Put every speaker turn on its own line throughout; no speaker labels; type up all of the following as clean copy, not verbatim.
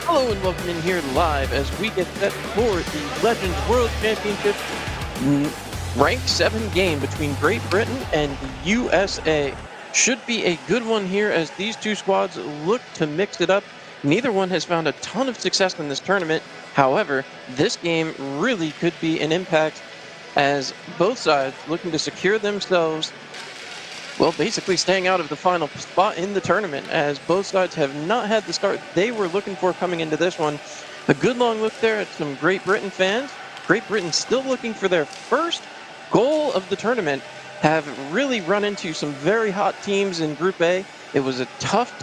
Hello and welcome in here live as we get set for the Legends World Championship Rank 7 game between Great Britain and the USA. Should be a good one here as these two squads look to mix it up. Neither one has found a ton of success in this tournament. However, this game really could be an impact as both sides looking to secure themselves, well, basically staying out of the final spot in the tournament, as both sides have not had the start they were looking for coming into this one. A good long look there at some Great Britain fans. Great Britain still looking for their first goal of the tournament, have really run into some very hot teams in Group A. It was a tough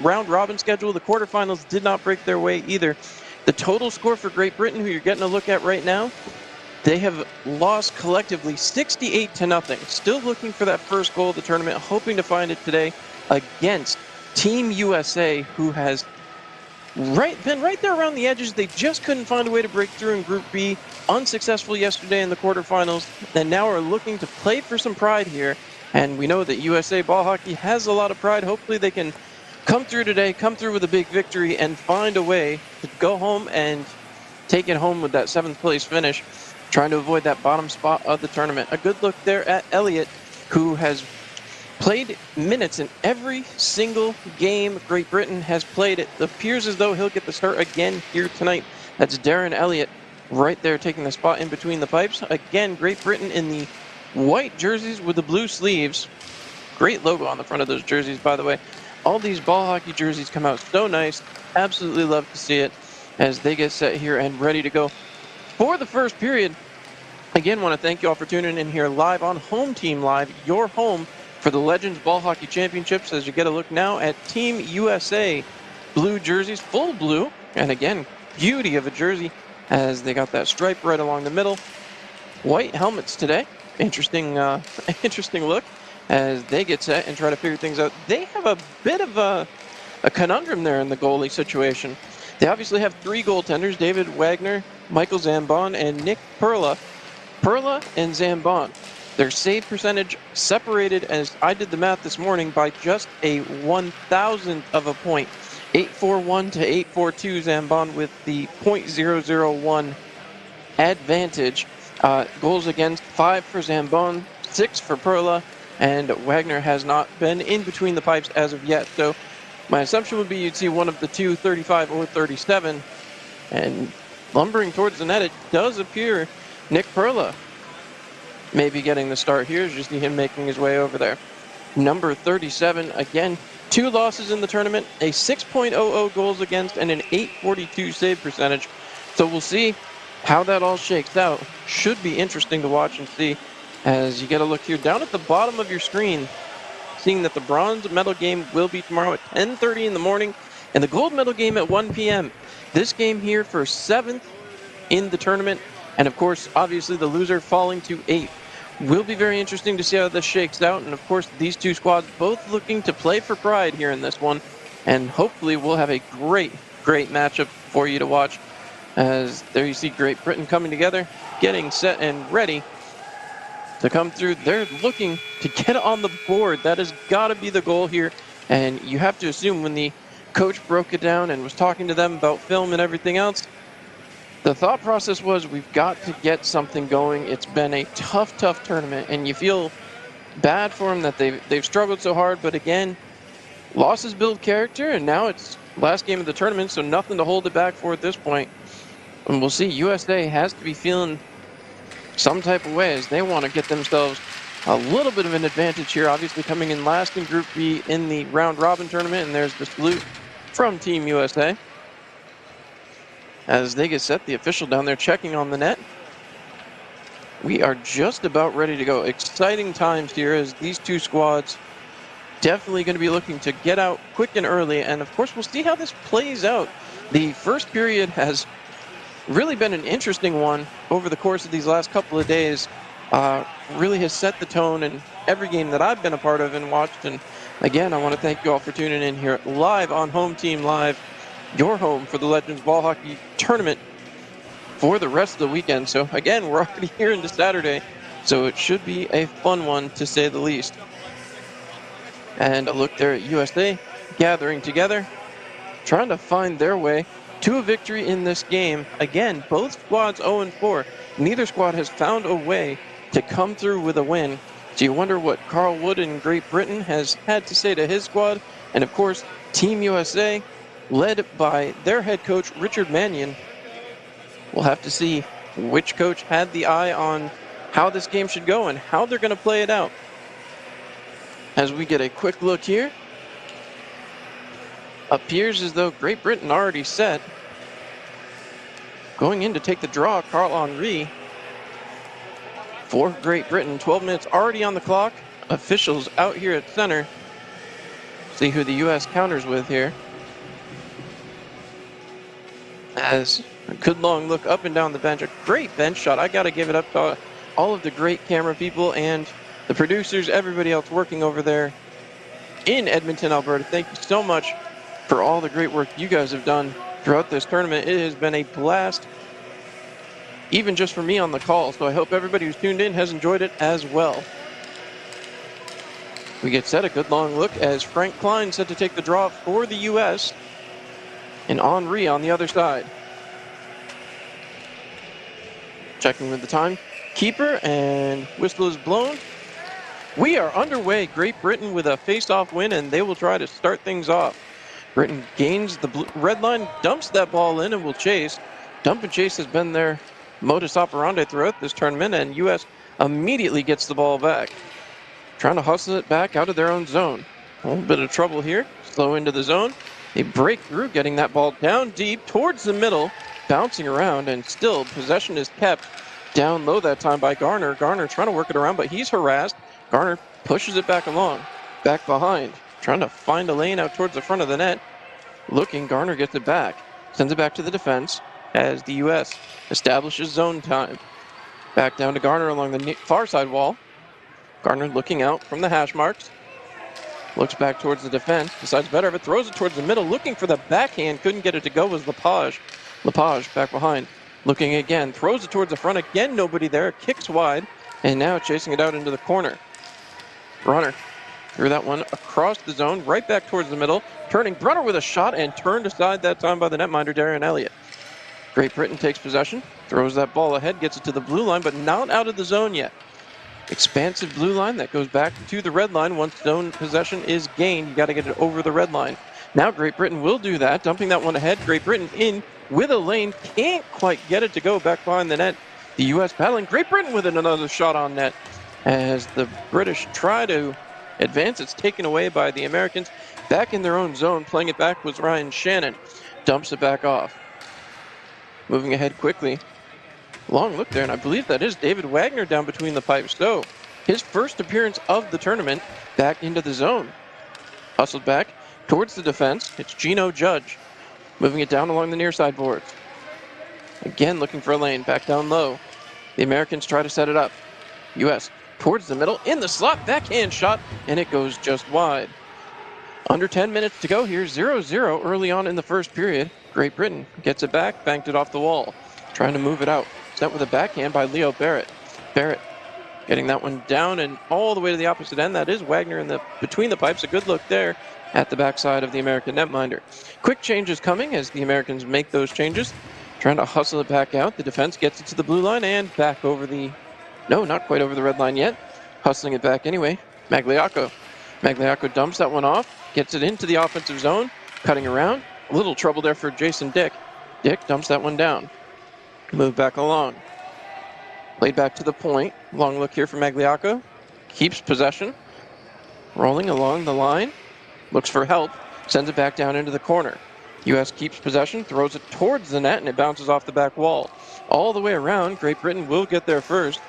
round-robin schedule. The quarterfinals did not break their way either. The total score for Great Britain, who you're getting a look at right now, they have lost collectively 68-0. Still looking for that first goal of the tournament, hoping to find it today against Team USA, who has been right there around the edges. They just couldn't find a way to break through in Group B. Unsuccessful yesterday in the quarterfinals, and now are looking to play for some pride here. And we know that USA ball hockey has a lot of pride. Hopefully they can come through today, come through with a big victory, and find a way to go home and take it home with that 7th place finish, trying to avoid that bottom spot of the tournament. A good look there at Elliott, who has played minutes in every single game Great Britain has played. It appears as though he'll get the start again here tonight. That's Darren Elliott right there taking the spot in between the pipes. Again, Great Britain in the white jerseys with the blue sleeves. Great logo on the front of those jerseys, by the way. All these ball hockey jerseys come out so nice. Absolutely love to see it as they get set here and ready to go for the first period. Again, want to thank you all for tuning in here live on Home Team Live, your home for the Legends Ball Hockey Championships, as you get a look now at Team USA blue jerseys, full blue, and again, beauty of a jersey as they got that stripe right along the middle. White helmets today. Interesting look as they get set and try to figure things out. They have a bit of a conundrum there in the goalie situation. They obviously have 3 goaltenders, David Wagner, Michael Zambon, and Nick Perla. Perla and Zambon, their save percentage separated, as I did the math this morning, by just a 1,000th of a point. 841 to 842 Zambon with the .001 advantage. Goals against, 5 for Zambon, 6 for Perla, and Wagner has not been in between the pipes as of yet. So my assumption would be you'd see one of the two, 35 or 37, and lumbering towards the net, it does appear Nick Perla may be getting the start here. Just see him making his way over there. Number 37, again, 2 losses in the tournament, a 6.00 goals against, and an 842 save percentage. So we'll see how that all shakes out. Should be interesting to watch and see as you get a look here down at the bottom of your screen, seeing that the bronze medal game will be tomorrow at 10:30 in the morning and the gold medal game at 1 p.m. This game here for 7th in the tournament, and of course, obviously the loser falling to 8th. Will be very interesting to see how this shakes out, and of course, these two squads both looking to play for pride here in this one, and hopefully we'll have a great matchup for you to watch. As there you see Great Britain coming together, getting set and ready to come through. They're looking to get on the board. That has got to be the goal here. And you have to assume when the coach broke it down and was talking to them about film and everything else, the thought process was we've got to get something going. It's been a tough tournament, and you feel bad for them that they've struggled so hard. But again, losses build character, and now it's last game of the tournament, so nothing to hold it back for at this point. And we'll see. USA has to be feeling some type of way as they want to get themselves a little bit of an advantage here. Obviously coming in last in Group B in the round robin tournament, and there's the salute from Team USA. As they get set, the official down there checking on the net. We are just about ready to go. Exciting times here as these two squads definitely going to be looking to get out quick and early. And of course, we'll see how this plays out. The first period has really been an interesting one over the course of these last couple of days. Really has set the tone in every game that I've been a part of and watched. And again, I want to thank you all for tuning in here live on Home Team Live, your home for the Legends Ball Hockey Tournament for the rest of the weekend. So again, we're already here into Saturday, so it should be a fun one to say the least. And a look there at USA gathering together, trying to find their way to a victory in this game. Again, both squads 0-4. Neither squad has found a way to come through with a win. So you wonder what Carl Wood in Great Britain has had to say to his squad. And of course, Team USA, led by their head coach, Richard Mannion. We'll have to see which coach had the eye on how this game should go and how they're going to play it out. As we get a quick look here, appears as though Great Britain already set. Going in to take the draw, Carl Henry for Great Britain. 12 minutes already on the clock. Officials out here at center. See who the U.S. counters with here. As a good long look up and down the bench. A great bench shot. I got to give it up to all of the great camera people and the producers, everybody else working over there in Edmonton, Alberta. Thank you so much for all the great work you guys have done throughout this tournament. It has been a blast, even just for me on the call. So I hope everybody who's tuned in has enjoyed it as well. We get set, a good long look as Frank Klein set to take the draw for the U.S. and Henry on the other side. Checking with the time keeper, and whistle is blown. We are underway. Great Britain with a face-off win, and they will try to start things off. Britain gains the red line, dumps that ball in, and will chase. Dump and chase has been their modus operandi throughout this tournament, and U.S. immediately gets the ball back. Trying to hustle it back out of their own zone. A little bit of trouble here. Slow into the zone. They break through, getting that ball down deep towards the middle, bouncing around, and still possession is kept down low that time by Garner. Garner trying to work it around, but he's harassed. Garner pushes it back along, back behind, trying to find a lane out towards the front of the net. Looking, Garner gets it back, sends it back to the defense as the U.S. establishes zone time. Back down to Garner along the far side wall. Garner looking out from the hash marks. Looks back towards the defense, decides better of it, throws it towards the middle, looking for the backhand, couldn't get it to go, was Lepage. Lepage back behind, looking again, throws it towards the front, again nobody there, kicks wide, and now chasing it out into the corner. Brunner threw that one across the zone, right back towards the middle, turning Brunner with a shot and turned aside that time by the netminder, Darian Elliott. Great Britain takes possession, throws that ball ahead, gets it to the blue line, but not out of the zone yet. Expansive blue line that goes back to the red line. Once zone possession is gained, you got to get it over the red line. Now Great Britain will do that, dumping that one ahead. Great Britain in with a lane, can't quite get it to go back behind the net. The U.S. battling. Great Britain with another shot on net. As the British try to advance, it's taken away by the Americans. Back in their own zone, playing it back was Ryan Shannon. Dumps it back off. Moving ahead quickly. Long look there, and I believe that is David Wagner down between the pipes. So, his first appearance of the tournament back into the zone. Hustled back towards the defense. It's Gino Judge. Moving it down along the near side boards. Again, looking for a lane, back down low. The Americans try to set it up. U.S. towards the middle, in the slot, backhand shot, and it goes just wide. Under 10 minutes to go here, 0-0 early on in the first period. Great Britain gets it back, banked it off the wall. Trying to move it out. Set with a backhand by Leo Barrett. Barrett getting that one down and all the way to the opposite end. That is Wagner in the between the pipes. A good look there at the backside of the American netminder. Quick changes coming as the Americans make those changes. Trying to hustle it back out. The defense gets it to the blue line and back over the... No, not quite over the red line yet. Hustling it back anyway. Magliacco. Magliacco dumps that one off. Gets it into the offensive zone. Cutting around. A little trouble there for Jason Dick. Dick dumps that one down. Move back along. Played back to the point. Long look here for Magliacco. Keeps possession. Rolling along the line. Looks for help. Sends it back down into the corner. U.S. keeps possession, throws it towards the net, and it bounces off the back wall. All the way around, Great Britain will get there first.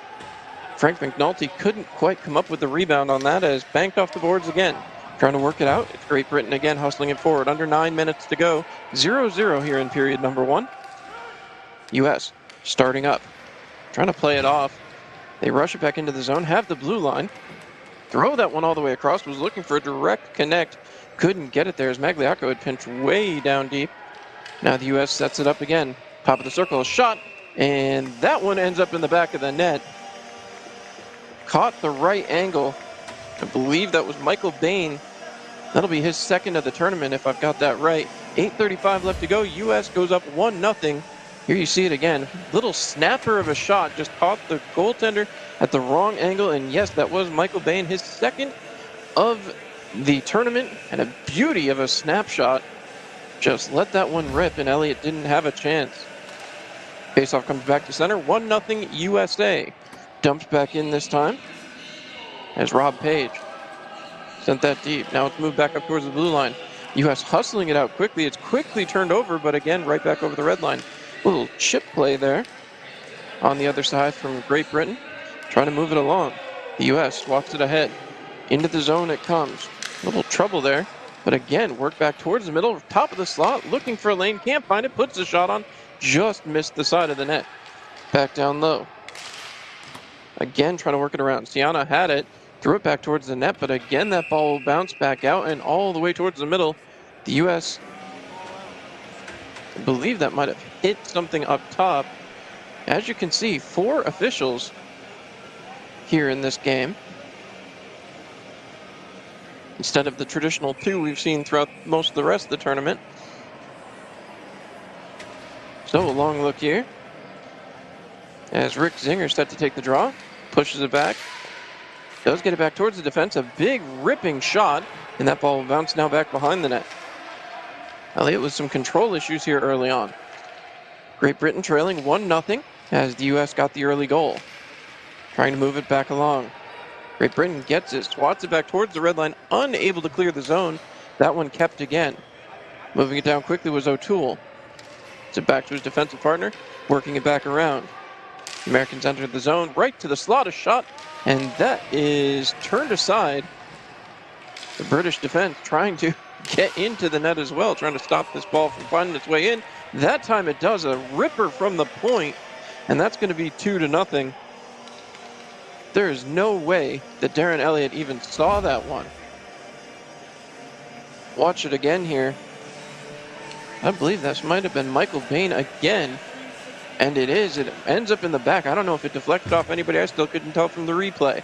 Frank McNulty couldn't quite come up with the rebound on that as banked off the boards again. Trying to work it out. It's Great Britain again hustling it forward. Under 9 minutes to go. 0-0 here in period number 1. U.S. starting up. Trying to play it off. They rush it back into the zone, have the blue line. Throw that one all the way across. Was looking for a direct connect. Couldn't get it there as Magliacco had pinched way down deep. Now the U.S. sets it up again. Top of the circle, a shot. And that one ends up in the back of the net. Caught the right angle. I believe that was Michael Bain. That'll be his second of the tournament if I've got that right. 8:35 left to go. U.S. goes up 1-0. Here you see it again. Little snapper of a shot. Just caught the goaltender at the wrong angle. And yes, that was Michael Bain, his second of the tournament, and a beauty of a snapshot. Just let that one rip, and Elliott didn't have a chance. Faceoff comes back to center. 1-0 USA. Dumps back in this time as Rob Page sent that deep. Now it's moved back up towards the blue line. U.S. hustling it out quickly. It's quickly turned over, but again, right back over the red line. Little chip play there on the other side from Great Britain. Trying to move it along. The U.S. swats it ahead. Into the zone it comes. A little trouble there, but again, work back towards the middle, top of the slot, looking for a lane, can't find it, puts the shot on, just missed the side of the net. Back down low. Again, trying to work it around. Siana had it, threw it back towards the net, but again, that ball will bounce back out and all the way towards the middle. The U.S., I believe that might have hit something up top. As you can see, 4 officials here in this game, instead of the traditional 2 we've seen throughout most of the rest of the tournament. So a long look here as Rick Zinger set to take the draw, pushes it back, does get it back towards the defense, a big ripping shot, and that ball will bounce now back behind the net. Elliott with some control issues here early on. Great Britain trailing 1-0 as the U.S. got the early goal. Trying to move it back along. Great Britain gets it, swats it back towards the red line, unable to clear the zone. That one kept again. Moving it down quickly was O'Toole. It's back to his defensive partner, working it back around. Americans entered the zone, right to the slot, a shot, and that is turned aside. The British defense trying to get into the net as well, trying to stop this ball from finding its way in. That time it does, a ripper from the point, and that's going to be 2-0. There is no way that Darren Elliott even saw that one. Watch it again here. I believe this might have been Michael Bain again. And it is. It ends up in the back. I don't know if it deflected off anybody. I still couldn't tell from the replay.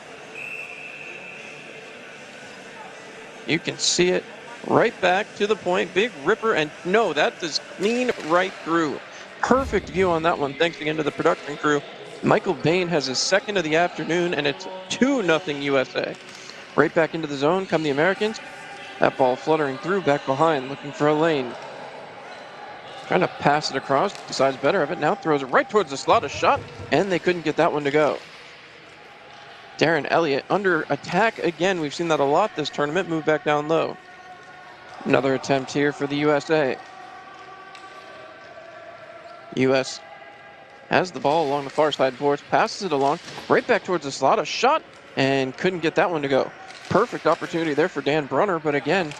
You can see it right back to the point. Big ripper. And no, that is clean right through. Perfect view on that one. Thanks again to the production crew. Michael Bain has his second of the afternoon, and it's 2-0 USA. Right back into the zone come the Americans. That ball fluttering through back behind, looking for a lane. Trying to pass it across, decides better of it, now throws it right towards the slot, a shot, and they couldn't get that one to go. Darren Elliott under attack again. We've seen that a lot this tournament. Move back down low. Another attempt here for the USA. U.S. has the ball along the far side boards, passes it along, right back towards the slot, a shot, and couldn't get that one to go. Perfect opportunity there for Dan Brunner, but again,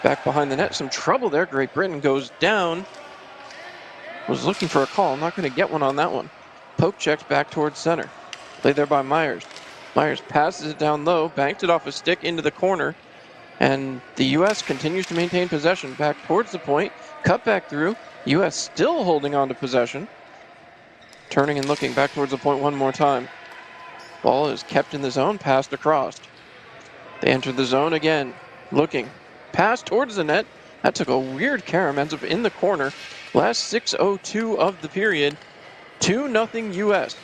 back behind the net, some trouble there. Great Britain goes down. Was looking for a call, not going to get one on that one. Poke checks back towards center. Played there by Myers. Myers passes it down low, banked it off a stick into the corner, and the U.S. continues to maintain possession back towards the point, cut back through. U.S. still holding on to possession. Turning and looking back towards the point one more time. Ball is kept in the zone, passed across. They enter the zone again, looking. Pass towards the net. That took a weird carom, ends up in the corner. Last 6:02 of the period. 2-0 U.S.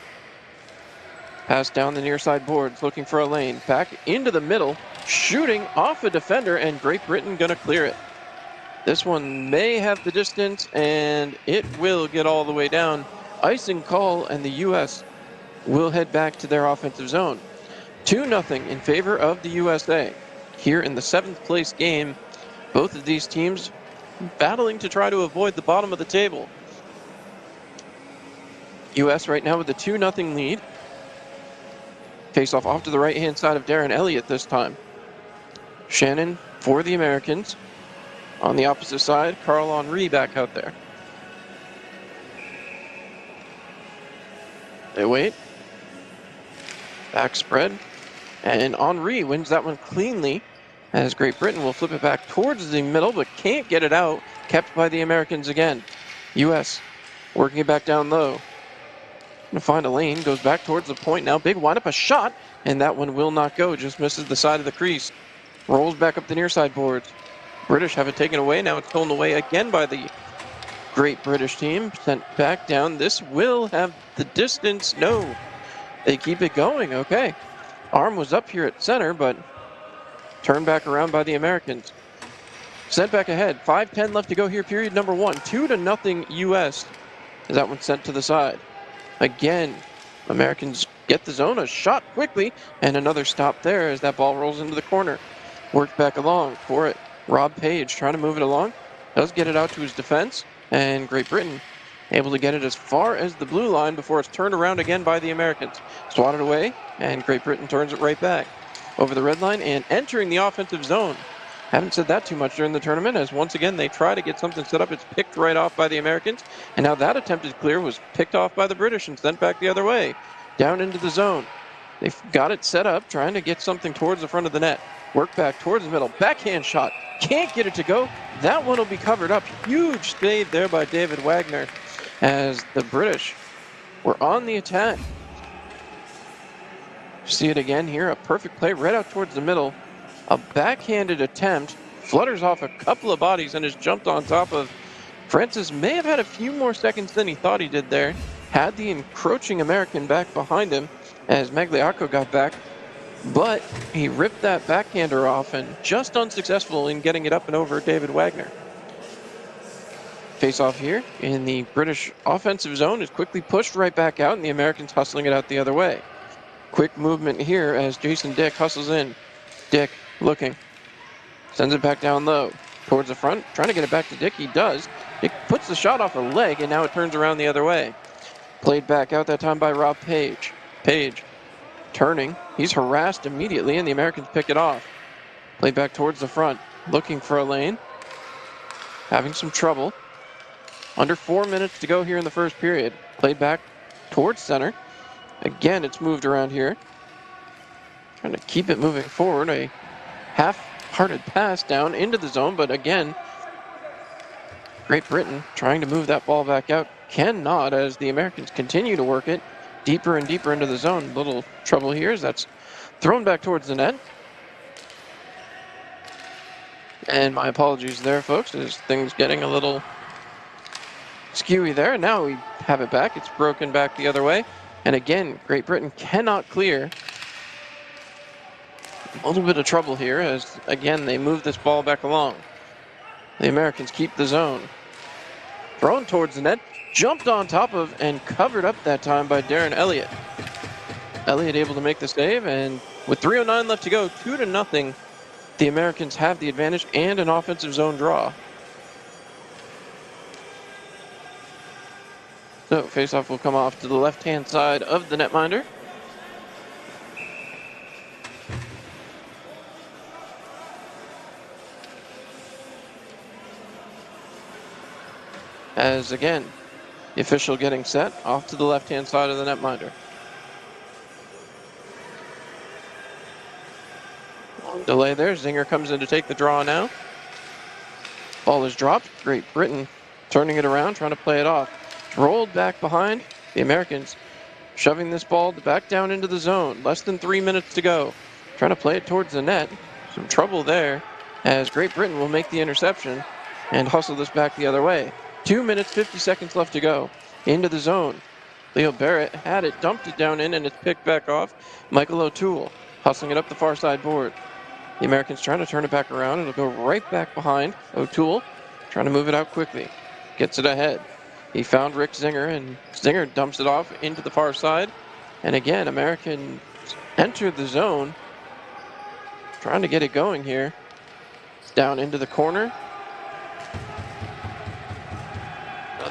Pass down the near side boards, looking for a lane. Back into the middle, shooting off a defender, and Great Britain gonna clear it. This one may have the distance, and it will get all the way down. Icing call, and the U.S. will head back to their offensive zone. 2-0 in favor of the USA. Here in the 7th place game, both of these teams battling to try to avoid the bottom of the table. U.S. right now with a 2-0 lead. Face-off off to the right-hand side of Darren Elliott this time. Shannon for the Americans. On the opposite side, Carl Henry back out there. They wait. Back spread. And Henry wins that one cleanly, as Great Britain will flip it back towards the middle, but can't get it out. Kept by the Americans again. U.S. working it back down low. Gonna find a lane, goes back towards the point now. Big wind up, a shot, and that one will not go. Just misses the side of the crease. Rolls back up the near side boards. British have it taken away. Now it's stolen away again by the Great British team. Sent back down. This will have the distance. No. They keep it going. Okay. Arm was up here at center, but turned back around by the Americans. Sent back ahead. 5:10 left to go here, period number 1. 2-0 U.S. as that one sent to the side. Again, Americans get the zone, a shot quickly, and another stop there as that ball rolls into the corner. Worked back along for it. Rob Page trying to move it along. Does get it out to his defense, and Great Britain able to get it as far as the blue line before it's turned around again by the Americans. Swatted away, and Great Britain turns it right back over the red line and entering the offensive zone. Haven't said that too much during the tournament, as once again they try to get something set up. It's picked right off by the Americans, and now that attempted clear was picked off by the British and sent back the other way, down into the zone. They've got it set up, trying to get something towards the front of the net. Work back towards the middle, backhand shot, can't get it to go. That one will be covered up. Huge save there by David Wagner, as the British were on the attack. See it again here, a perfect play right out towards the middle. A backhanded attempt, flutters off a couple of bodies and has jumped on top of Francis. May have had a few more seconds than he thought he did there. Had the encroaching American back behind him as Magliacco got back, but he ripped that backhander off and just unsuccessful in getting it up and over David Wagner. Face off here in the British offensive zone is quickly pushed right back out, and the Americans hustling it out the other way. Quick movement here as Jason Dick hustles in. Dick looking, sends it back down low towards the front, trying to get it back to Dick. He does. Dick puts the shot off a leg, and now it turns around the other way. Played back out that time by Rob Page. Page turning, he's harassed immediately, and the Americans pick it off. Played back towards the front, looking for a lane, having some trouble. Under 4 minutes to go here in the first period. Played back towards center. Again, it's moved around here. Trying to keep it moving forward. A half-hearted pass down into the zone, but again, Great Britain trying to move that ball back out. Cannot, as the Americans continue to work it deeper and deeper into the zone. Little trouble here as that's thrown back towards the net. And my apologies there, folks, as things getting a little skewy there. Now we have it back. It's broken back the other way. And again, Great Britain cannot clear. A little bit of trouble here as, again, they move this ball back along. The Americans keep the zone. Thrown towards the net, jumped on top of and covered up that time by Darren Elliott. Elliott able to make the save, and with 3:09 left to go, 2-0, the Americans have the advantage and an offensive zone draw. So face-off will come off to the left-hand side of the netminder. As again, the official getting set off to the left-hand side of the netminder. Long delay there. Zinger comes in to take the draw now. Ball is dropped. Great Britain turning it around, trying to play it off. Rolled back behind. The Americans shoving this ball back down into the zone. Less than 3 minutes to go. Trying to play it towards the net. Some trouble there as Great Britain will make the interception and hustle this back the other way. 2 minutes, 50 seconds left to go. Into the zone. Leo Barrett had it, dumped it down in, and it's picked back off. Michael O'Toole hustling it up the far side board. The Americans trying to turn it back around. It'll go right back behind. O'Toole trying to move it out quickly. Gets it ahead. He found Rick Zinger, and Zinger dumps it off into the far side. And again, Americans enter the zone. Trying to get it going here. Down into the corner.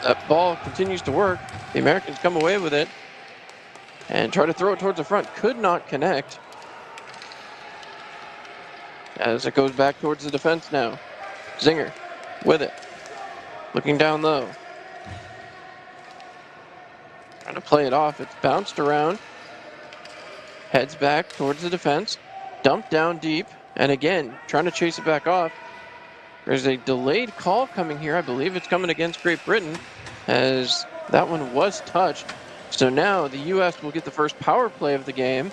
That ball continues to work. The Americans come away with it and try to throw it towards the front. Could not connect. As it goes back towards the defense now. Zinger with it. Looking down low. Trying to play it off. It's bounced around. Heads back towards the defense. Dumped down deep. And again, trying to chase it back off. There's a delayed call coming here. I believe it's coming against Great Britain, as that one was touched. So now the U.S. will get the first power play of the game.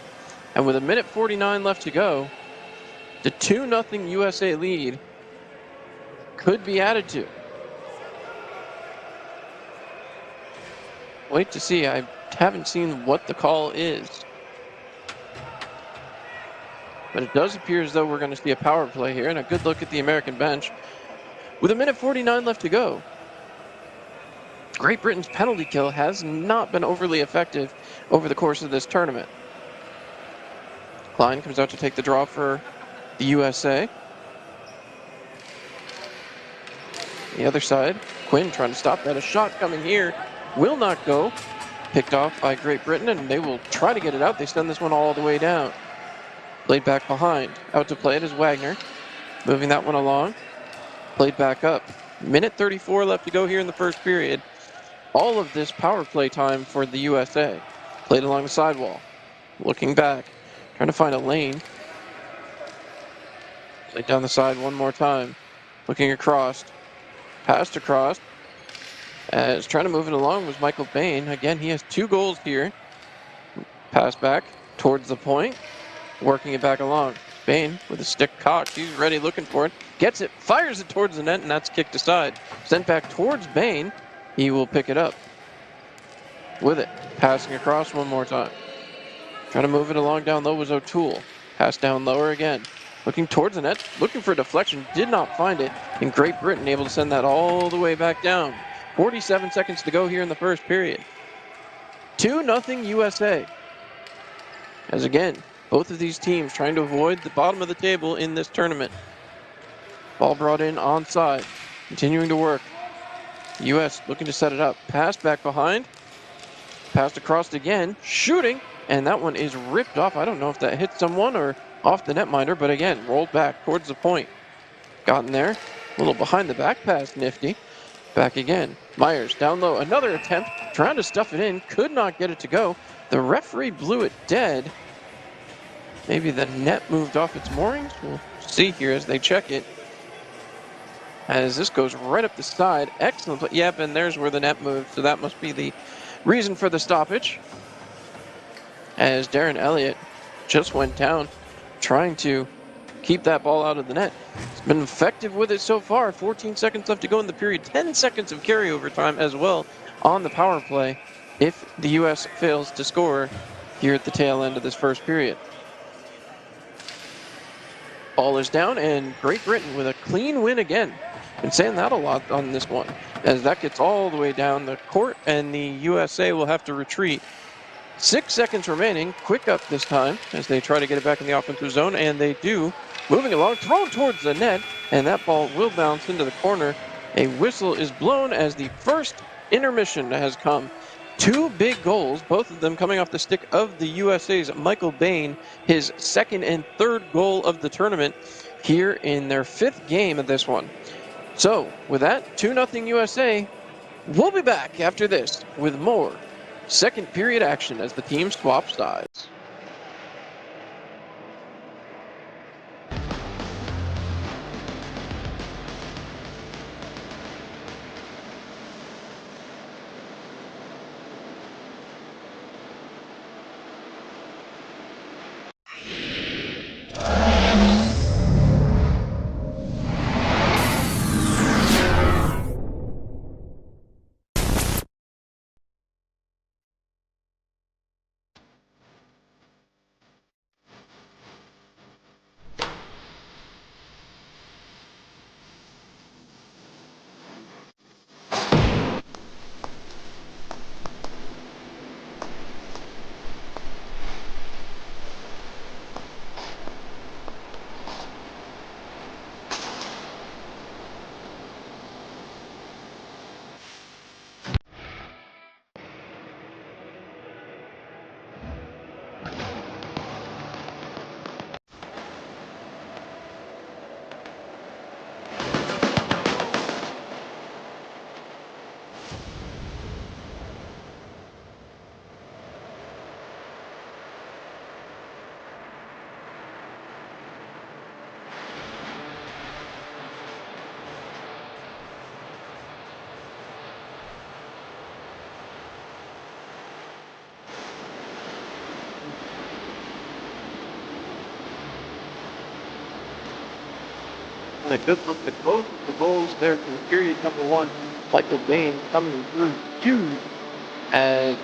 And with 1:49 left to go, the 2-0 USA lead could be added to. Wait to see. I haven't seen what the call is. But it does appear as though we're going to see a power play here, and a good look at the American bench. With 1:49 left to go, Great Britain's penalty kill has not been overly effective over the course of this tournament. Klein comes out to take the draw for the USA. The other side, Quinn trying to stop that. A shot coming here will not go. Picked off by Great Britain, and they will try to get it out. They send this one all the way down. Played back behind. Out to play it is Wagner. Moving that one along. Played back up. 1:34 left to go here in the first period. All of this power play time for the USA. Played along the sidewall. Looking back. Trying to find a lane. Played down the side one more time. Looking across. Passed across. As trying to move it along was Michael Bain. Again, he has 2 goals here. Pass back towards the point. Working it back along. Bain with a stick cocked. He's ready, looking for it. Gets it, fires it towards the net, and that's kicked aside. Sent back towards Bain. He will pick it up. With it. Passing across one more time. Trying to move it along down low was O'Toole. Pass down lower again. Looking towards the net. Looking for a deflection. Did not find it. And Great Britain able to send that all the way back down. 47 seconds to go here in the first period. 2-0 USA. As again, both of these teams trying to avoid the bottom of the table in this tournament. Ball brought in onside. Continuing to work. U.S. looking to set it up. Pass back behind. Passed across again. Shooting. And that one is ripped off. I don't know if that hit someone or off the netminder, but again, rolled back towards the point. Gotten there. A little behind the back pass, nifty. Back again. Myers down low. Another attempt. Trying to stuff it in. Could not get it to go. The referee blew it dead. Maybe the net moved off its moorings. We'll see here as they check it. As this goes right up the side. Excellent. Yep, and there's where the net moved. So that must be the reason for the stoppage. As Darren Elliott just went down trying to keep that ball out of the net. He's been effective with it so far. 14 seconds left to go in the period. 10 seconds of carryover time as well on the power play if the U.S. fails to score here at the tail end of this first period. Ball is down, and Great Britain with a clean win again. Been saying that a lot on this one, as that gets all the way down the court, and the USA will have to retreat. 6 seconds remaining. Quick up this time as they try to get it back in the offensive zone, and they do. Moving along, thrown towards the net, and that ball will bounce into the corner. A whistle is blown as the first intermission has come. 2 big goals, both of them coming off the stick of the USA's Michael Bain, his 2nd and 3rd goal of the tournament here in their 5th game of this one. So, with that, 2-0 USA. We'll be back after this with more second period action as the teams swap sides. And a good look at both of the goals there from period number one. Michael Bain coming through huge as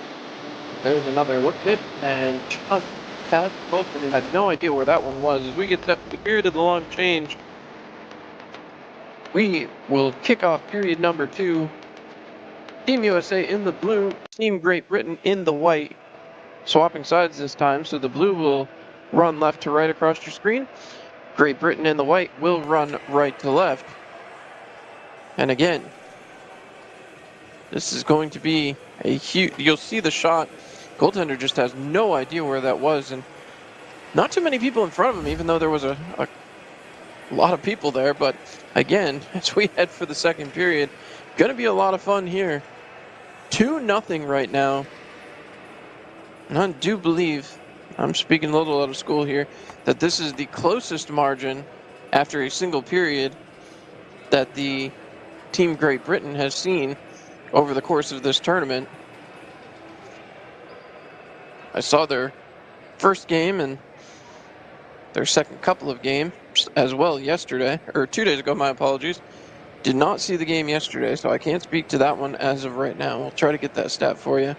there's another look hit, and just past Wilson had no idea where that one was. As we get set for the period of the long change, we will kick off period number two. Team USA in the blue, Team Great Britain in the white. Swapping sides this time, so the blue will run left to right across your screen. Great Britain in the white will run right to left. And again, this is going to be a huge, you'll see the shot. Goaltender just has no idea where that was, and not too many people in front of him, even though there was a lot of people there. But again, as we head for the second period, going to be a lot of fun here. 2-0 right now. And I do believe, I'm speaking a little out of school here, that this is the closest margin after a single period that the Team Great Britain has seen over the course of this tournament. I saw their first game and their second couple of games as well yesterday, or 2 days ago, my apologies. Did not see the game yesterday, so I can't speak to that one as of right now. We'll try to get that stat for you.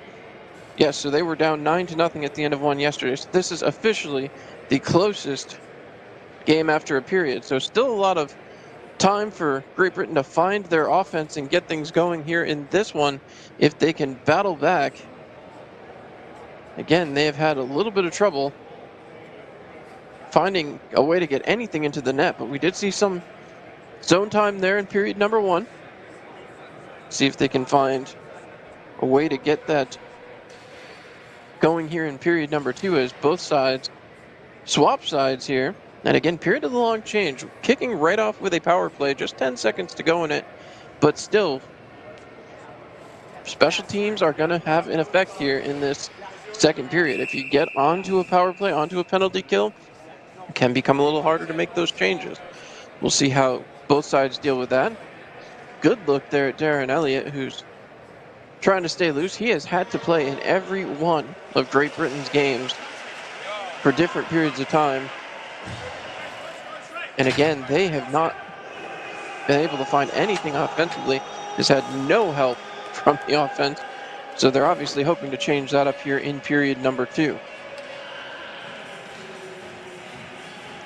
Yes, so they were down 9-0 at the end of one yesterday. So this is officially the closest game after a period. So still a lot of time for Great Britain to find their offense and get things going here in this one if they can battle back. Again, they have had a little bit of trouble finding a way to get anything into the net, but we did see some zone time there in period number one. See if they can find a way to get that going here in period number two as both sides swap sides here. And again, period of the long change, kicking right off with a power play, just 10 seconds to go in it, but still, special teams are going to have an effect here in this second period. If you get onto a power play, onto a penalty kill, it can become a little harder to make those changes. We'll see how both sides deal with that. Good look there at Darren Elliott, who's trying to stay loose. He has had to play in every one of Great Britain's games for different periods of time. And again, they have not been able to find anything offensively. Has had no help from the offense. So they're obviously hoping to change that up here in period number two.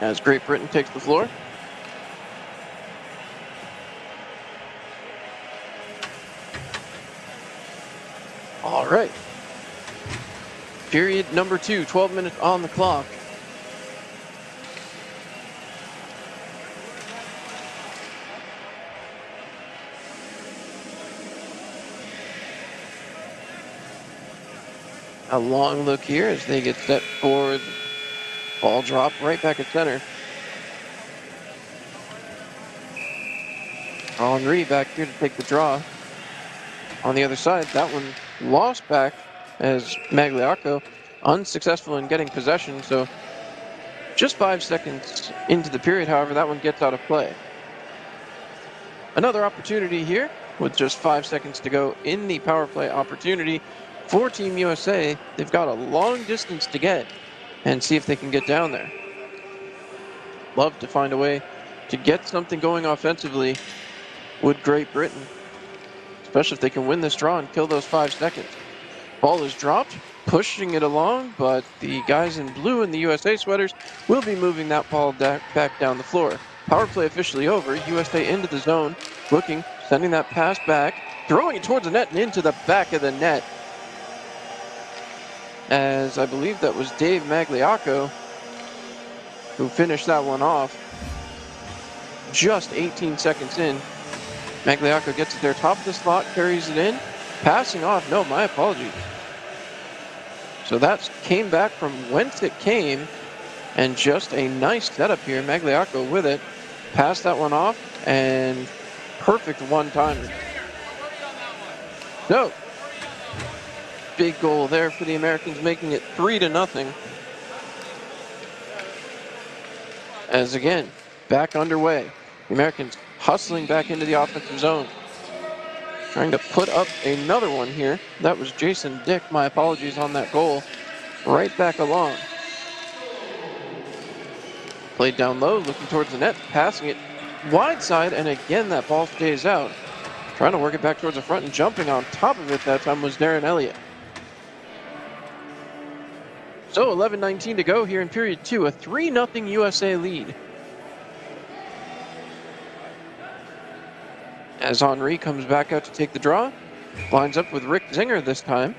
As Great Britain takes the floor. All right. Period number two, 12 minutes on the clock. A long look here as they get set for the ball drop right back at center. Henry back here to take the draw. On the other side, that one lost back as Magliacco unsuccessful in getting possession. So just 5 seconds into the period, however, that one gets out of play. Another opportunity here with just 5 seconds to go in the power play opportunity for Team USA. They've got a long distance to get and see if they can get down there. Love to find a way to get something going offensively with Great Britain, especially if they can win this draw and kill those 5 seconds. Ball is dropped, pushing it along, but the guys in blue in the USA sweaters will be moving that ball back down the floor. Power play officially over. USA into the zone, looking, sending that pass back, throwing it towards the net and into the back of the net. As I believe that was Dave Magliacco who finished that one off. Just 18 seconds in. Magliacco gets it there, top of the slot, carries it in, passing off. No, my apologies. So that came back from whence it came, and just a nice setup here. Magliacco with it, passed that one off, and perfect one-timer. No. Big goal there for the Americans, making it 3-0. As again, back underway. The Americans hustling back into the offensive zone. Trying to put up another one here. That was Jason Dick. My apologies on that goal. Right back along. Played down low, looking towards the net, passing it wide side, and again that ball stays out. Trying to work it back towards the front and jumping on top of it that time was Darren Elliott. So 11:19 to go here in period 2, a 3-0 USA lead. As Henri comes back out to take the draw, lines up with Rick Zinger this time.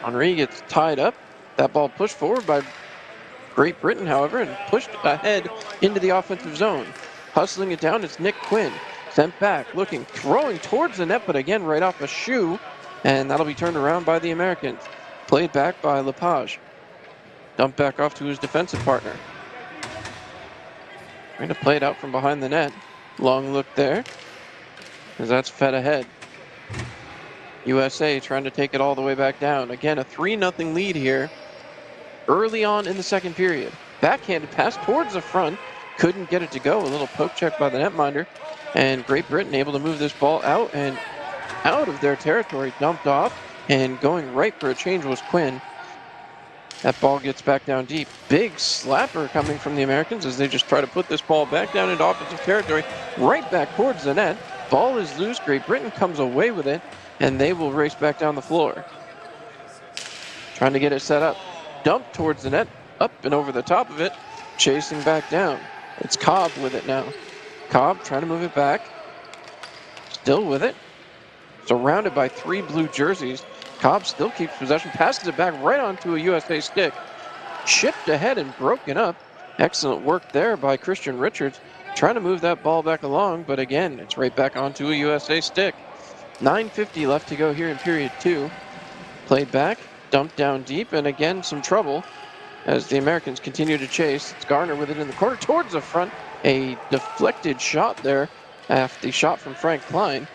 Henri gets tied up. That ball pushed forward by Great Britain, however, and pushed ahead into the offensive zone. Hustling it down, it's Nick Quinn. Sent back, looking, throwing towards the net, but again right off a shoe, and that'll be turned around by the Americans. Played back by Lepage. Dumped back off to his defensive partner. Trying to play it out from behind the net. Long look there, as that's fed ahead. USA trying to take it all the way back down. Again, a 3-0 lead here early on in the second period. Backhanded pass towards the front. Couldn't get it to go. A little poke check by the netminder. And Great Britain able to move this ball out and out of their territory. Dumped off. And going right for a change was Quinn. That ball gets back down deep. Big slapper coming from the Americans as they just try to put this ball back down into offensive territory. Right back towards the net. Ball is loose. Great Britain comes away with it. And they will race back down the floor. Trying to get it set up. Dumped towards the net. Up and over the top of it. Chasing back down. It's Cobb with it now. Cobb trying to move it back. Still with it. Surrounded by 3 blue jerseys. Cobb still keeps possession. Passes it back right onto a USA stick. Chipped ahead and broken up. Excellent work there by Christian Richards. Trying to move that ball back along, but again, it's right back onto a USA stick. 9:50 left to go here in period 2. Played back, dumped down deep, and again some trouble as the Americans continue to chase. It's Garner with it in the corner towards the front. A deflected shot there after the shot from Frank Klein.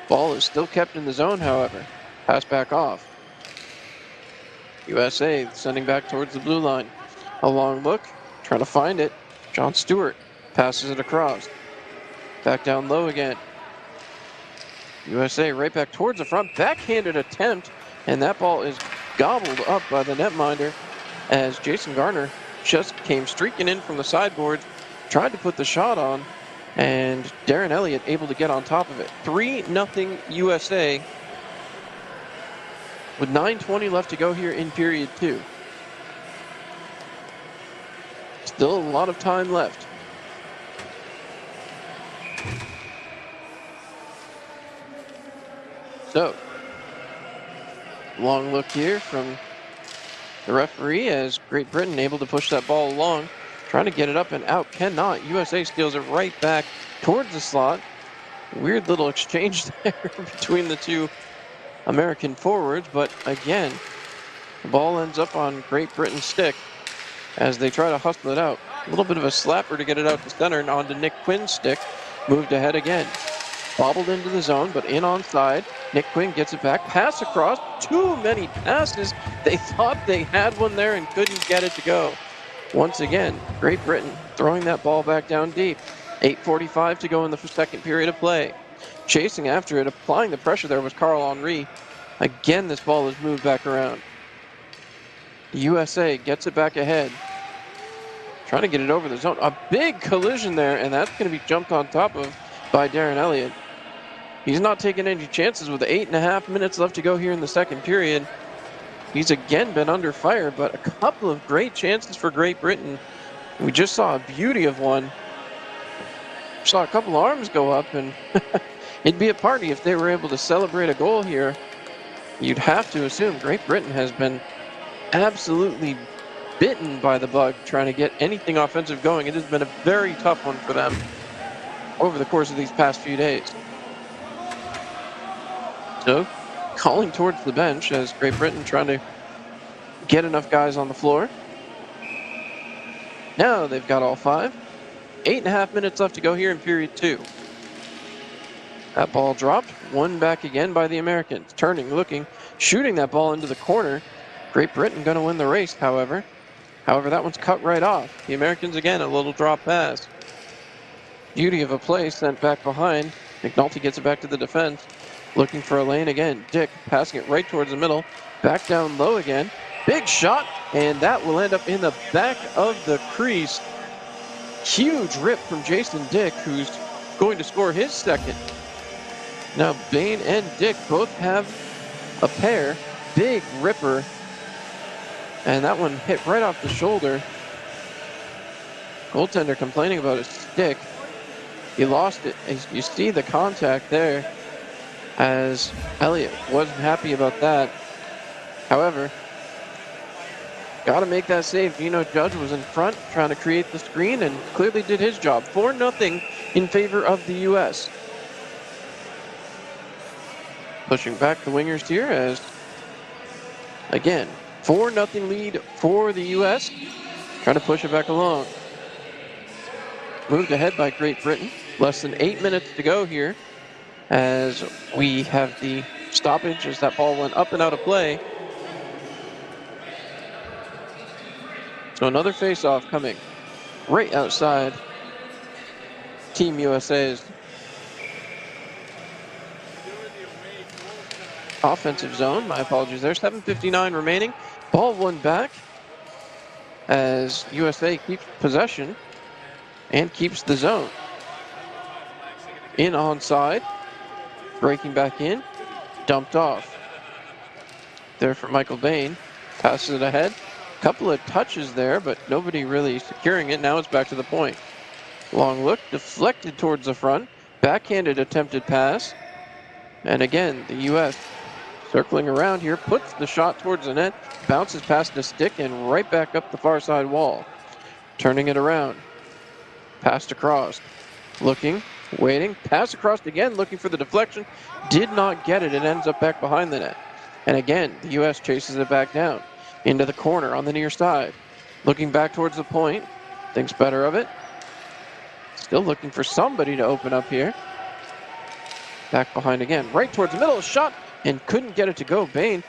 Ball is still kept in the zone, however. Pass back off. USA sending back towards the blue line. A long look, trying to find it. John Stewart passes it across. Back down low again. USA right back towards the front. Backhanded attempt, and that ball is gobbled up by the netminder as Jason Garner just came streaking in from the sideboards, tried to put the shot on, and Darren Elliott able to get on top of it. 3-0 USA with 9:20 left to go here in period 2. Still a lot of time left. So, long look here from the referee as Great Britain able to push that ball along, trying to get it up and out, cannot. USA steals it right back towards the slot. Weird little exchange there between the two American forwards, but again, the ball ends up on Great Britain's stick as they try to hustle it out. A little bit of a slapper to get it out to center and onto Nick Quinn's stick. Moved ahead again. Bobbled into the zone, but in onside. Nick Quinn gets it back. Pass across. Too many passes. They thought they had one there and couldn't get it to go. Once again, Great Britain throwing that ball back down deep. 8:45 to go in the second period of play. Chasing after it, applying the pressure there was Carl Henri. Again, this ball is moved back around. USA gets it back ahead. Trying to get it over the zone. A big collision there, and that's going to be jumped on top of by Darren Elliott. He's not taking any chances with 8.5 minutes left to go here in the second period. He's again been under fire, but a couple of great chances for Great Britain. We just saw a beauty of one. Saw a couple arms go up, and it'd be a party if they were able to celebrate a goal here. You'd have to assume Great Britain has been absolutely bitten by the bug trying to get anything offensive going. It has been a very tough one for them over the course of these past few days. So, calling towards the bench as Great Britain trying to get enough guys on the floor. Now they've got all 5. 8.5 minutes left to go here in period 2. That ball dropped. Won back again by the Americans. Turning, looking, shooting that ball into the corner. Great Britain going to win the race, however. However, that one's cut right off. The Americans, again, a little drop pass. Beauty of a play sent back behind. McNulty gets it back to the defense. Looking for a lane again. Dick passing it right towards the middle. Back down low again. Big shot, and that will end up in the back of the crease. Huge rip from Jason Dick, who's going to score his second. Now Bain and Dick both have a pair. Big ripper. And that one hit right off the shoulder. Goaltender complaining about his stick. He lost it. As you see the contact there, as Elliott wasn't happy about that. However, got to make that save. Gino Judge was in front trying to create the screen and clearly did his job. 4-0 in favor of the U.S. Pushing back the wingers here as, again, 4-0 lead for the U.S. Trying to push it back along. Moved ahead by Great Britain. Less than 8 minutes to go here as we have the stoppage as that ball went up and out of play. So another face-off coming right outside Team USA's offensive zone. My apologies there. 7:59 remaining. Ball won back as USA keeps possession and keeps the zone. In onside. Breaking back in. Dumped off. There for Michael Bain. Passes it ahead. Couple of touches there, but nobody really securing it. Now it's back to the point. Long look. Deflected towards the front. Backhanded attempted pass. And again, the U.S. circling around here, puts the shot towards the net, bounces past the stick and right back up the far side wall. Turning it around. Passed across. Looking, waiting, pass across again, looking for the deflection. Did not get it. It ends up back behind the net. And again, the U.S. chases it back down. Into the corner on the near side. Looking back towards the point. Thinks better of it. Still looking for somebody to open up here. Back behind again. Right towards the middle. Shot. And couldn't get it to go. Bain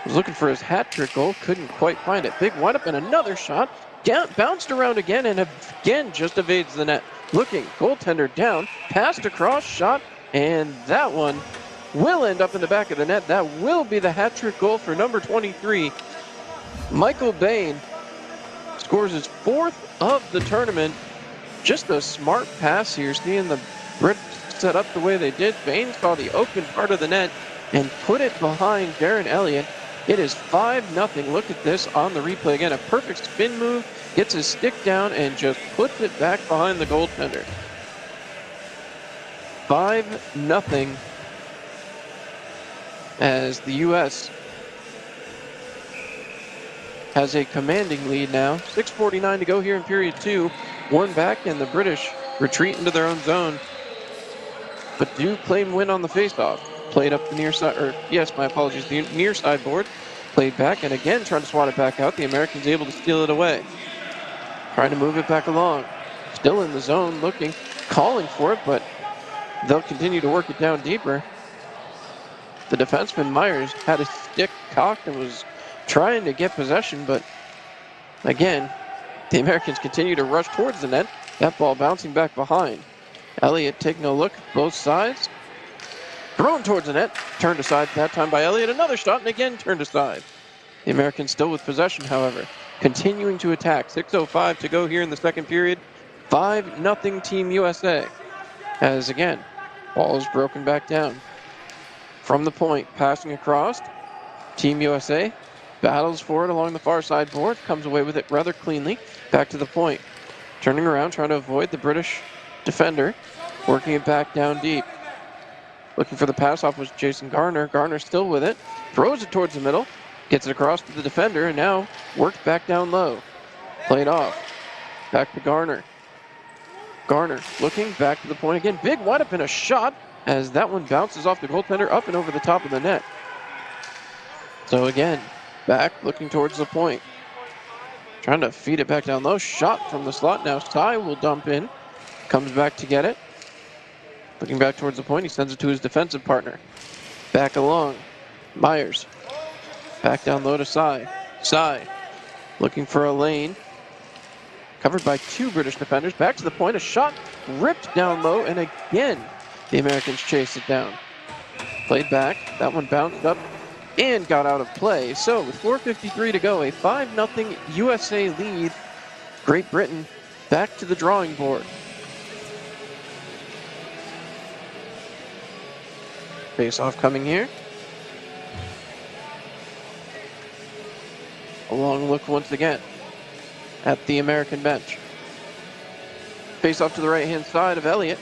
was looking for his hat-trick goal. Couldn't quite find it. Big wind-up and another shot. Down, bounced around again and again just evades the net. Looking. Goaltender down. Passed across. Shot. And that one will end up in the back of the net. That will be the hat-trick goal for number 23. Michael Bain scores his fourth of the tournament. Just a smart pass here. Seeing the Brits set up the way they did. Bain saw the open part of the net and put it behind Darren Elliott. It is 5-0. Look at this on the replay again. A perfect spin move. Gets his stick down and just puts it back behind the goaltender. 5-0 as the U.S. has a commanding lead now. 6:49 to go here in period 2. One back and the British retreat into their own zone. But do claim win on the faceoff. Played up the near side, or yes, my apologies, the near side board. Played back and again trying to swat it back out. The Americans able to steal it away. Trying to move it back along. Still in the zone looking, calling for it, but they'll continue to work it down deeper. The defenseman Myers had his stick cocked and was trying to get possession, but again, the Americans continue to rush towards the net. That ball bouncing back behind. Elliott taking a look, both sides. Thrown towards the net, turned aside that time by Elliott. Another shot and again turned aside. The Americans still with possession, however. Continuing to attack. 6:05 to go here in the second period. 5-0 Team USA. As again, ball is broken back down. From the point, passing across. Team USA battles for it along the far side board. Comes away with it rather cleanly. Back to the point. Turning around, trying to avoid the British defender. Working it back down deep. Looking for the pass-off was Jason Garner. Garner still with it. Throws it towards the middle. Gets it across to the defender and now worked back down low. Played off. Back to Garner. Garner looking back to the point again. Big wind-up and a shot as that one bounces off the goaltender up and over the top of the net. So again, back looking towards the point. Trying to feed it back down low. Shot from the slot. Now Sy will dump in. Comes back to get it. Looking back towards the point. He sends it to his defensive partner. Back along. Myers. Back down low to Sy. Sy looking for a lane. Covered by two British defenders. Back to the point. A shot ripped down low. And again, the Americans chase it down. Played back. That one bounced up and got out of play. So with 4:53 to go, a 5-0 USA lead. Great Britain back to the drawing board. Face-off coming here. A long look once again at the American bench. Face-off to the right-hand side of Elliott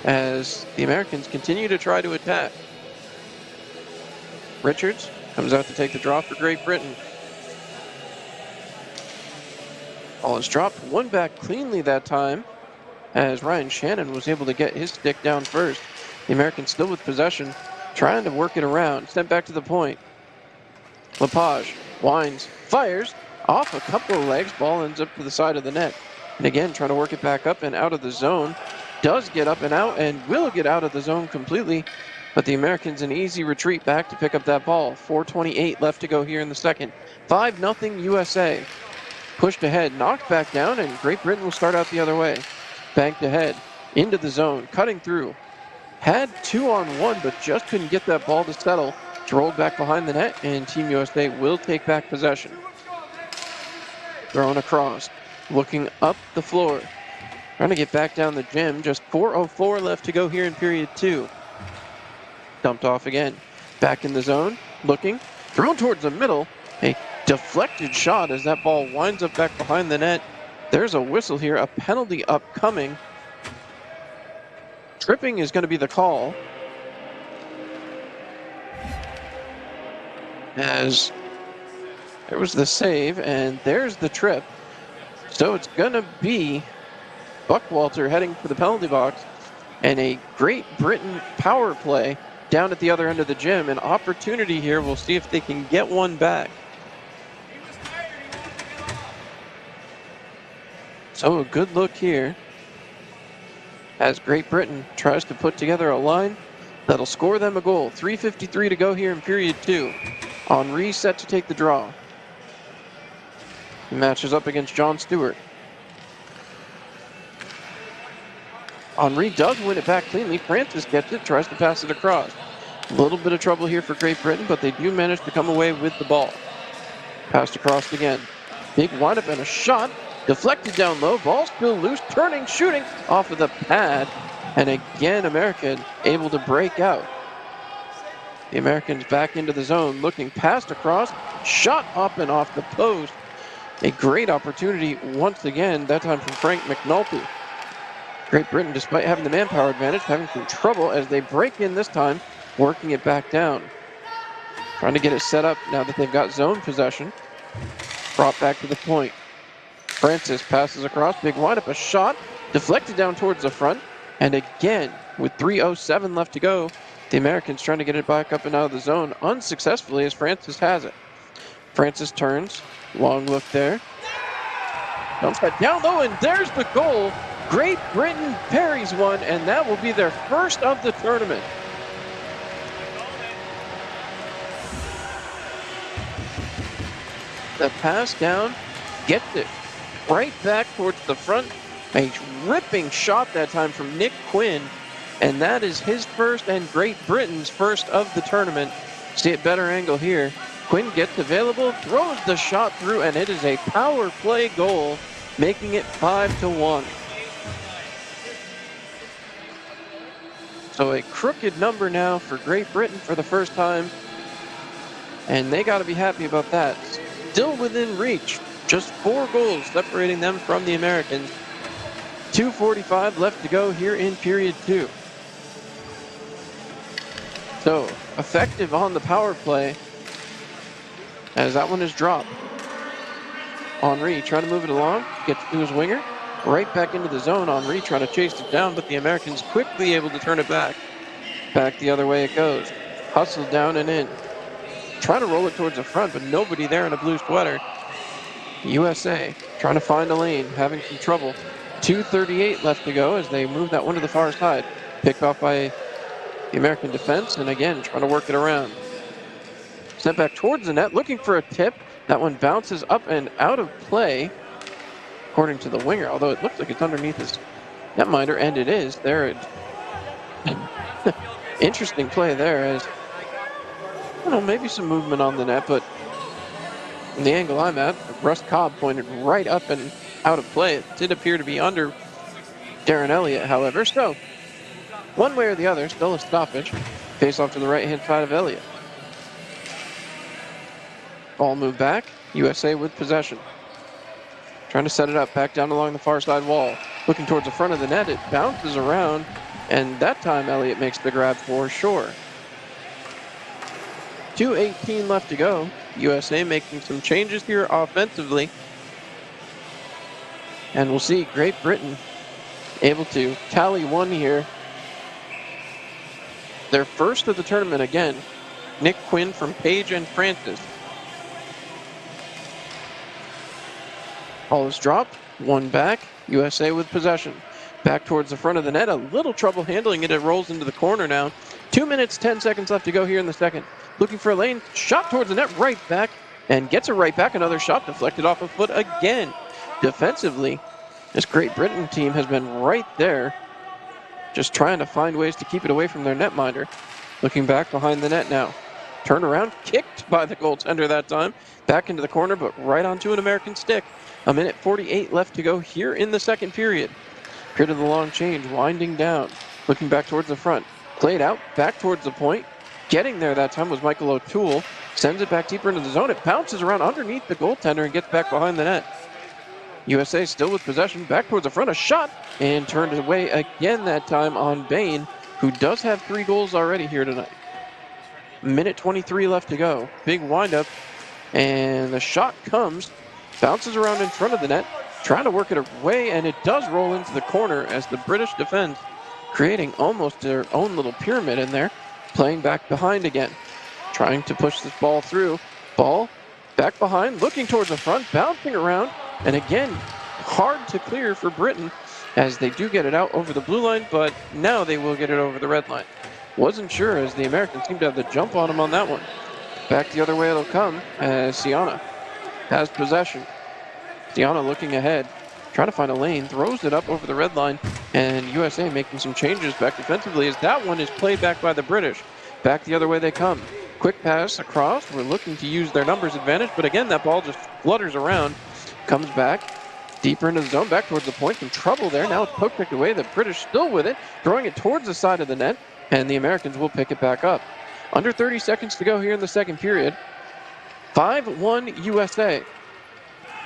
as the Americans continue to try to attack. Richards comes out to take the draw for Great Britain. Ball is dropped, one back cleanly that time as Ryan Shannon was able to get his stick down first. The Americans still with possession, trying to work it around. Sent back to the point. Lepage winds, fires off a couple of legs. Ball ends up to the side of the net. And again, trying to work it back up and out of the zone. Does get up and out and will get out of the zone completely. But the Americans an easy retreat back to pick up that ball. 4:28 left to go here in the second. 5-0 USA. Pushed ahead, knocked back down, and Great Britain will start out the other way. Banked ahead, into the zone, cutting through. Had 2-on-1, but just couldn't get that ball to settle. It's rolled back behind the net, and Team USA will take back possession. Thrown across, looking up the floor. Trying to get back down the gym. Just 4:04 left to go here in period 2. Dumped off again. Back in the zone, looking. Thrown towards the middle. A deflected shot as that ball winds up back behind the net. There's a whistle here, a penalty upcoming. Tripping is going to be the call. As there was the save, and there's the trip. So it's going to be Buckwalter heading for the penalty box, and a Great Britain power play down at the other end of the gym. An opportunity here. We'll see if they can get one back. So a good look here as Great Britain tries to put together a line that'll score them a goal. 3:53 to go here in period 2. Henry set to take the draw. He matches up against John Stewart. Henry does win it back cleanly. Francis gets it, tries to pass it across. A little bit of trouble here for Great Britain, but they do manage to come away with the ball. Passed across again. Big windup and a shot. Deflected down low, ball still loose, turning, shooting off of the pad. And again, American able to break out. The Americans back into the zone, looking, passed across, shot up and off the post. A great opportunity once again, that time from Frank McNulty. Great Britain, despite having the manpower advantage, having some trouble as they break in this time, working it back down. Trying to get it set up now that they've got zone possession. Brought back to the point. Francis passes across, big windup, a shot, deflected down towards the front, and again, with 3:07 left to go, the Americans trying to get it back up and out of the zone unsuccessfully as Francis has it. Francis turns, long look there, dumps that down low, and there's the goal. Great Britain parries one, and that will be their first of the tournament. The pass down, gets it right back towards the front. A ripping shot that time from Nick Quinn, and that is his first and Great Britain's first of the tournament. See a better angle here. Quinn gets available, throws the shot through, and it is a power play goal, making it 5-1. So a crooked number now for Great Britain for the first time, and they got to be happy about that. Still within reach. Just 4 goals separating them from the Americans. 2:45 left to go here in period 2. So, effective on the power play as that one is dropped. Henry trying to move it along, gets to his winger, right back into the zone. Henry trying to chase it down, but the Americans quickly able to turn it back. Back the other way it goes. Hustled down and in. Trying to roll it towards the front, but nobody there in a blue sweater. USA trying to find a lane, having some trouble. 2:38 left to go as they move that one to the far side. Picked off by the American defense, and again, trying to work it around. Sent back towards the net, looking for a tip. That one bounces up and out of play, according to the winger, although it looks like it's underneath his netminder, and it is. There, interesting play there, as, I don't know, maybe some movement on the net, but from the angle I'm at, Russ Cobb pointed right up and out of play. It did appear to be under Darren Elliott, however. So, one way or the other, still a stoppage. Face off to the right-hand side of Elliott. Ball moved back. USA with possession. Trying to set it up, back down along the far side wall. Looking towards the front of the net, it bounces around, and that time Elliott makes the grab for sure. 2:18 left to go. USA making some changes here offensively. And we'll see Great Britain able to tally one here. Their first of the tournament again. Nick Quinn from Page and Francis. Ball is dropped, one back, USA with possession. Back towards the front of the net, a little trouble handling it. It rolls into the corner now. 2 minutes, 10 seconds left to go here in the second. Looking for a lane, shot towards the net, right back, and gets it right back. Another shot deflected off a foot again. Defensively, this Great Britain team has been right there, just trying to find ways to keep it away from their netminder. Looking back behind the net now. Turnaround, kicked by the goaltender that time. Back into the corner, but right onto an American stick. 1:48 left to go here in the second period. Period of the long change, winding down. Looking back towards the front. Played out, back towards the point. Getting there that time was Michael O'Toole. Sends it back deeper into the zone. It bounces around underneath the goaltender and gets back behind the net. USA still with possession, back towards the front. A shot, and turned away again that time on Bain, who does have 3 goals already here tonight. 1:23 left to go. Big windup, and the shot comes. Bounces around in front of the net, trying to work it away, and it does roll into the corner as the British defend, creating almost their own little pyramid in there. Playing back behind again, trying to push this ball through. Ball back behind, looking towards the front, bouncing around, and again, hard to clear for Britain as they do get it out over the blue line, but now they will get it over the red line. Wasn't sure as the Americans seem to have the jump on them on that one. Back the other way it'll come as Siana has possession. Siana looking ahead, trying to find a lane, throws it up over the red line, and USA making some changes back defensively as that one is played back by the British. Back the other way they come. Quick pass across. We're looking to use their numbers advantage, but again, that ball just flutters around, comes back deeper into the zone, back towards the point. Some trouble there. Now it's poke picked away. The British still with it, throwing it towards the side of the net, and the Americans will pick it back up. Under 30 seconds to go here in the second period. 5-1 USA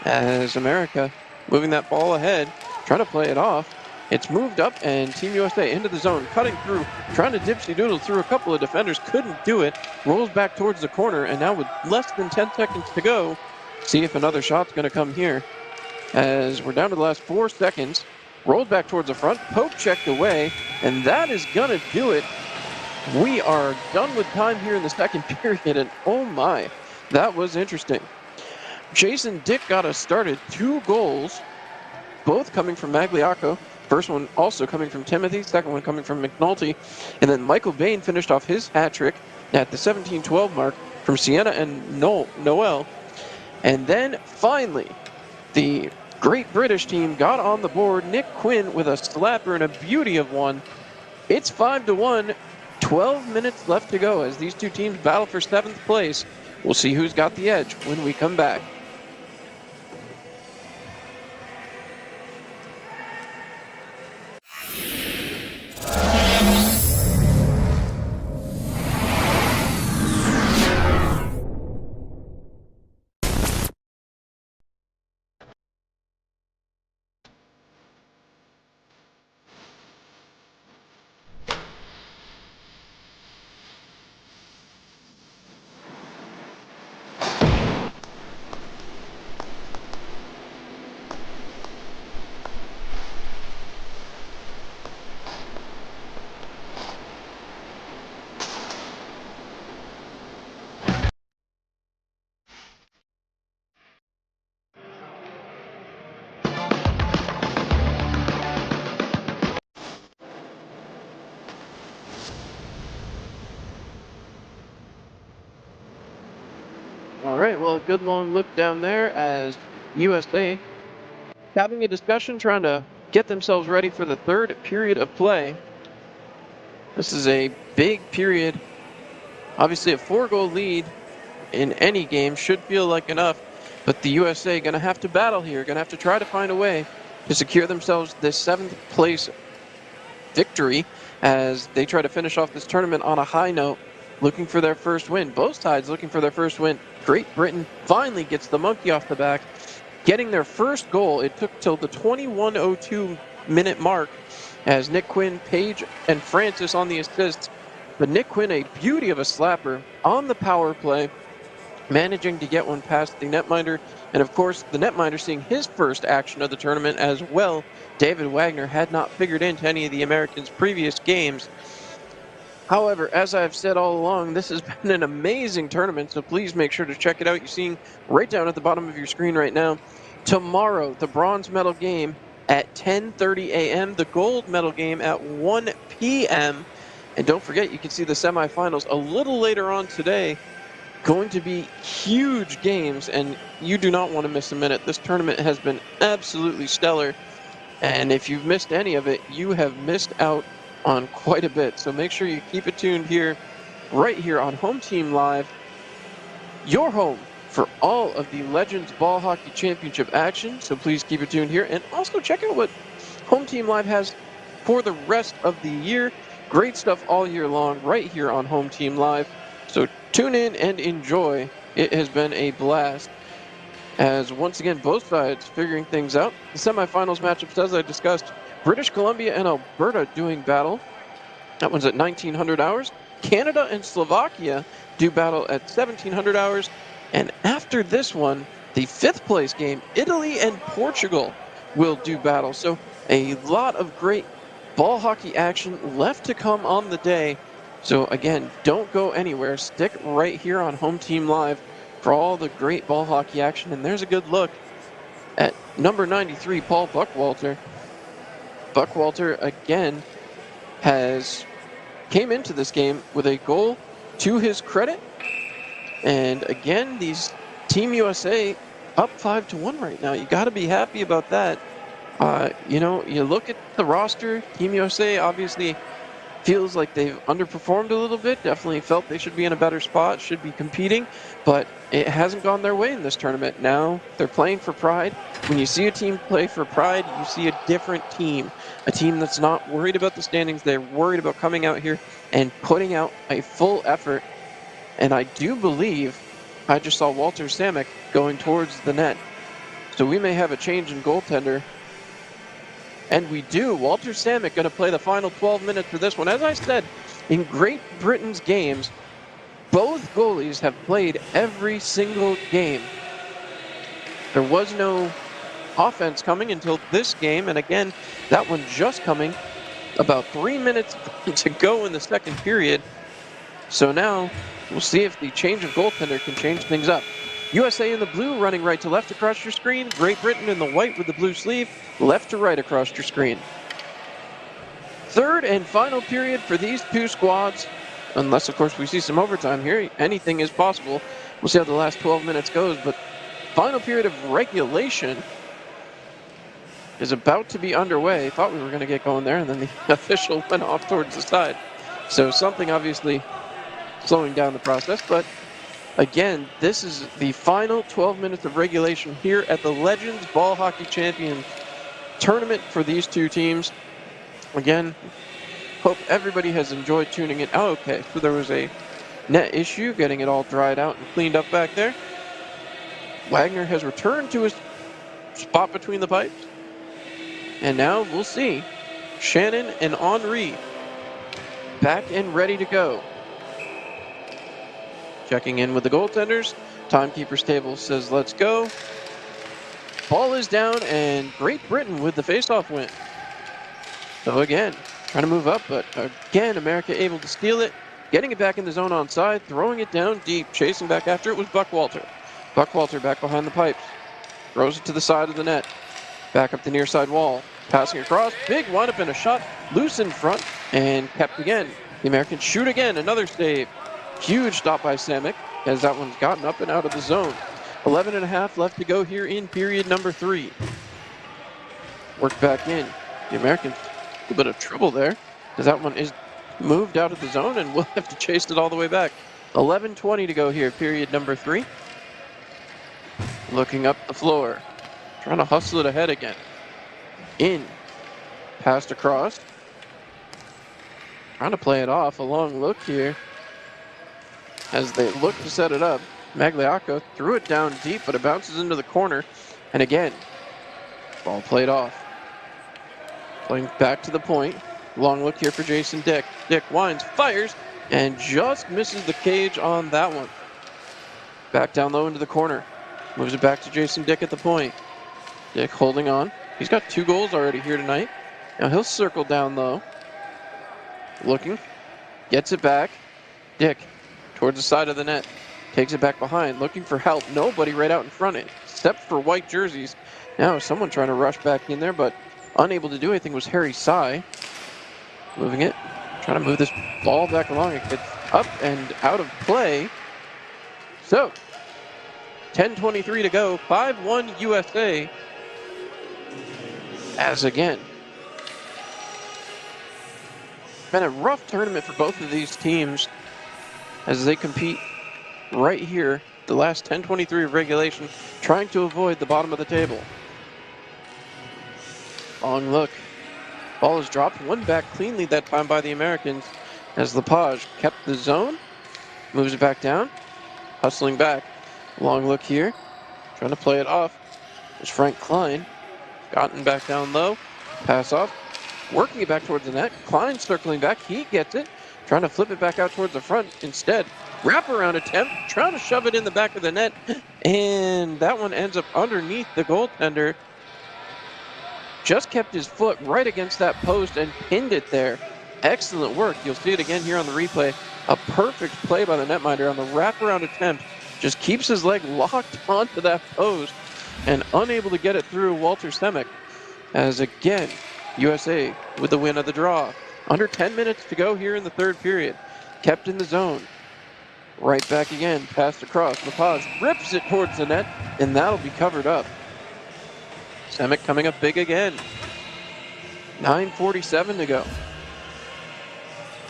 as America moving that ball ahead, trying to play it off. It's moved up and Team USA into the zone, cutting through, trying to dipsy-doodle through a couple of defenders, couldn't do it, rolls back towards the corner, and now with less than 10 seconds to go, see if another shot's going to come here. As we're down to the last 4 seconds, rolls back towards the front, poke checked away, and that is going to do it. We are done with time here in the second period, and oh my, that was interesting. Jason Dick got us started, 2 goals, both coming from Magliacco. First one also coming from Timothy, second one coming from McNulty. And then Michael Bain finished off his hat trick at the 17-12 mark from Siena and Noel. And then finally, the Great British team got on the board. Nick Quinn with a slapper and a beauty of one. It's 5-1, 12 minutes left to go as these two teams battle for 7th place. We'll see who's got the edge when we come back. All right, well, a good long look down there as USA having a discussion, trying to get themselves ready for the third period of play. This is a big period. Obviously, a 4-goal lead in any game should feel like enough. But the USA going to have to battle here, going to have to try to find a way to secure themselves this 7th place victory as they try to finish off this tournament on a high note, looking for their first win. Both sides looking for their first win. Great Britain finally gets the monkey off the back, getting their first goal. It took till the 21:02 minute mark as Nick Quinn, Page, and Francis on the assists. But Nick Quinn, a beauty of a slapper on the power play, managing to get one past the netminder. And of course, the netminder seeing his first action of the tournament as well. David Wagner had not figured into any of the Americans' previous games. However, as I've said all along, this has been an amazing tournament, so please make sure to check it out. You're seeing right down at the bottom of your screen right now. Tomorrow, the bronze medal game at 10:30 a.m., the gold medal game at 1 p.m., and don't forget, you can see the semifinals a little later on today. Going to be huge games, and you do not want to miss a minute. This tournament has been absolutely stellar, and if you've missed any of it, you have missed out on quite a bit. So make sure you keep it tuned here, right here on Home Team Live, your home for all of the Legends Ball Hockey Championship action. So please keep it tuned here, and also check out what Home Team Live has for the rest of the year. Great stuff all year long right here on Home Team Live. So tune in and enjoy. It has been a blast as once again both sides figuring things out. The semifinals matchups, as I discussed, British Columbia and Alberta doing battle. That one's at 1900 hours. Canada and Slovakia do battle at 1700 hours. And after this one, the 5th place game, Italy and Portugal will do battle. So a lot of great ball hockey action left to come on the day. So again, don't go anywhere. Stick right here on Home Team Live for all the great ball hockey action. And there's a good look at number 93, Paul Buckwalter. Buckwalter again came into this game with a goal to his credit. And again, these Team USA up 5-1 right now. You got to be happy about that. You know, you look at the roster, Team USA obviously feels like they've underperformed a little bit. Definitely felt they should be in a better spot, should be competing, but it hasn't gone their way in this tournament. Now they're playing for pride. When you see a team play for pride, you see a different team, a team that's not worried about the standings. They're worried about coming out here and putting out a full effort. And I do believe I just saw Walter Samek going towards the net. So we may have a change in goaltender. And we do. Walter Samek going to play the final 12 minutes for this one. As I said, in Great Britain's games, both goalies have played every single game. There was no offense coming until this game, and again, that one just coming about 3 minutes to go in the second period. So now we'll see if the change of goaltender can change things up. USA in the blue running right to left across your screen. Great Britain in the white with the blue sleeve, left to right across your screen. Third and final period for these two squads. Unless, of course, we see some overtime here. Anything is possible. We'll see how the last 12 minutes goes. But final period of regulation is about to be underway. Thought we were going to get going there, and then the official went off towards the side. So something obviously slowing down the process, but again, this is the final 12 minutes of regulation here at the Legends Ball Hockey Champion tournament for these two teams. Again, hope everybody has enjoyed tuning in. Oh, okay, so there was a net issue, getting it all dried out and cleaned up back there. Wagner has returned to his spot between the pipes. And now we'll see Shannon and Henri back and ready to go. Checking in with the goaltenders. Timekeeper's table says let's go. Ball is down, and Great Britain with the faceoff win. So again, trying to move up, but again, America able to steal it. Getting it back in the zone onside, throwing it down deep, chasing back after it was Buckwalter. Buckwalter back behind the pipes. Throws it to the side of the net. Back up the near side wall. Passing across, big windup and a shot. Loose in front, and kept again. The Americans shoot again, another save. Huge stop by Samek, as that one's gotten up and out of the zone. 11.5 left to go here in period number 3. Worked back in. The Americans, a bit of trouble there, as that one is moved out of the zone, and we'll have to chase it all the way back. 11:20 to go here, period number 3. looking up the floor, trying to hustle it ahead again. In, passed across, trying to play it off. A long look here as they look to set it up. Magliacco threw it down deep, but it bounces into the corner. And again, ball played off. Playing back to the point. Long look here for Jason Dick. Dick winds, fires, and just misses the cage on that one. Back down low into the corner. Moves it back to Jason Dick at the point. Dick holding on. He's got 2 goals already here tonight. Now he'll circle down low. Looking. Gets it back. Dick towards the side of the net. Takes it back behind. Looking for help. Nobody right out in front, except for white jerseys. Now someone trying to rush back in there, but unable to do anything was Harry Sy. Moving it. Trying to move this ball back along. It gets up and out of play. So, 10:23 to go. 5-1 USA. As again, been a rough tournament for both of these teams as they compete right here, the last 10:23 of regulation, trying to avoid the bottom of the table. Long look. Ball is dropped, one back cleanly that time by the Americans as Lepage kept the zone, moves it back down, hustling back. Long look here, trying to play it off. There's Frank Klein, gotten back down low, pass off, working it back towards the net. Klein circling back, he gets it, trying to flip it back out towards the front instead. Wraparound attempt, trying to shove it in the back of the net, and that one ends up underneath the goaltender. Just kept his foot right against that post and pinned it there. Excellent work. You'll see it again here on the replay. A perfect play by the netminder on the wraparound attempt. Just keeps his leg locked onto that post and unable to get it through Walter Semick. As again, USA with the win of the draw. Under 10 minutes to go here in the third period. Kept in the zone. Right back again, passed across. Lepage rips it towards the net, and that'll be covered up. Semick coming up big again. 9:47 to go.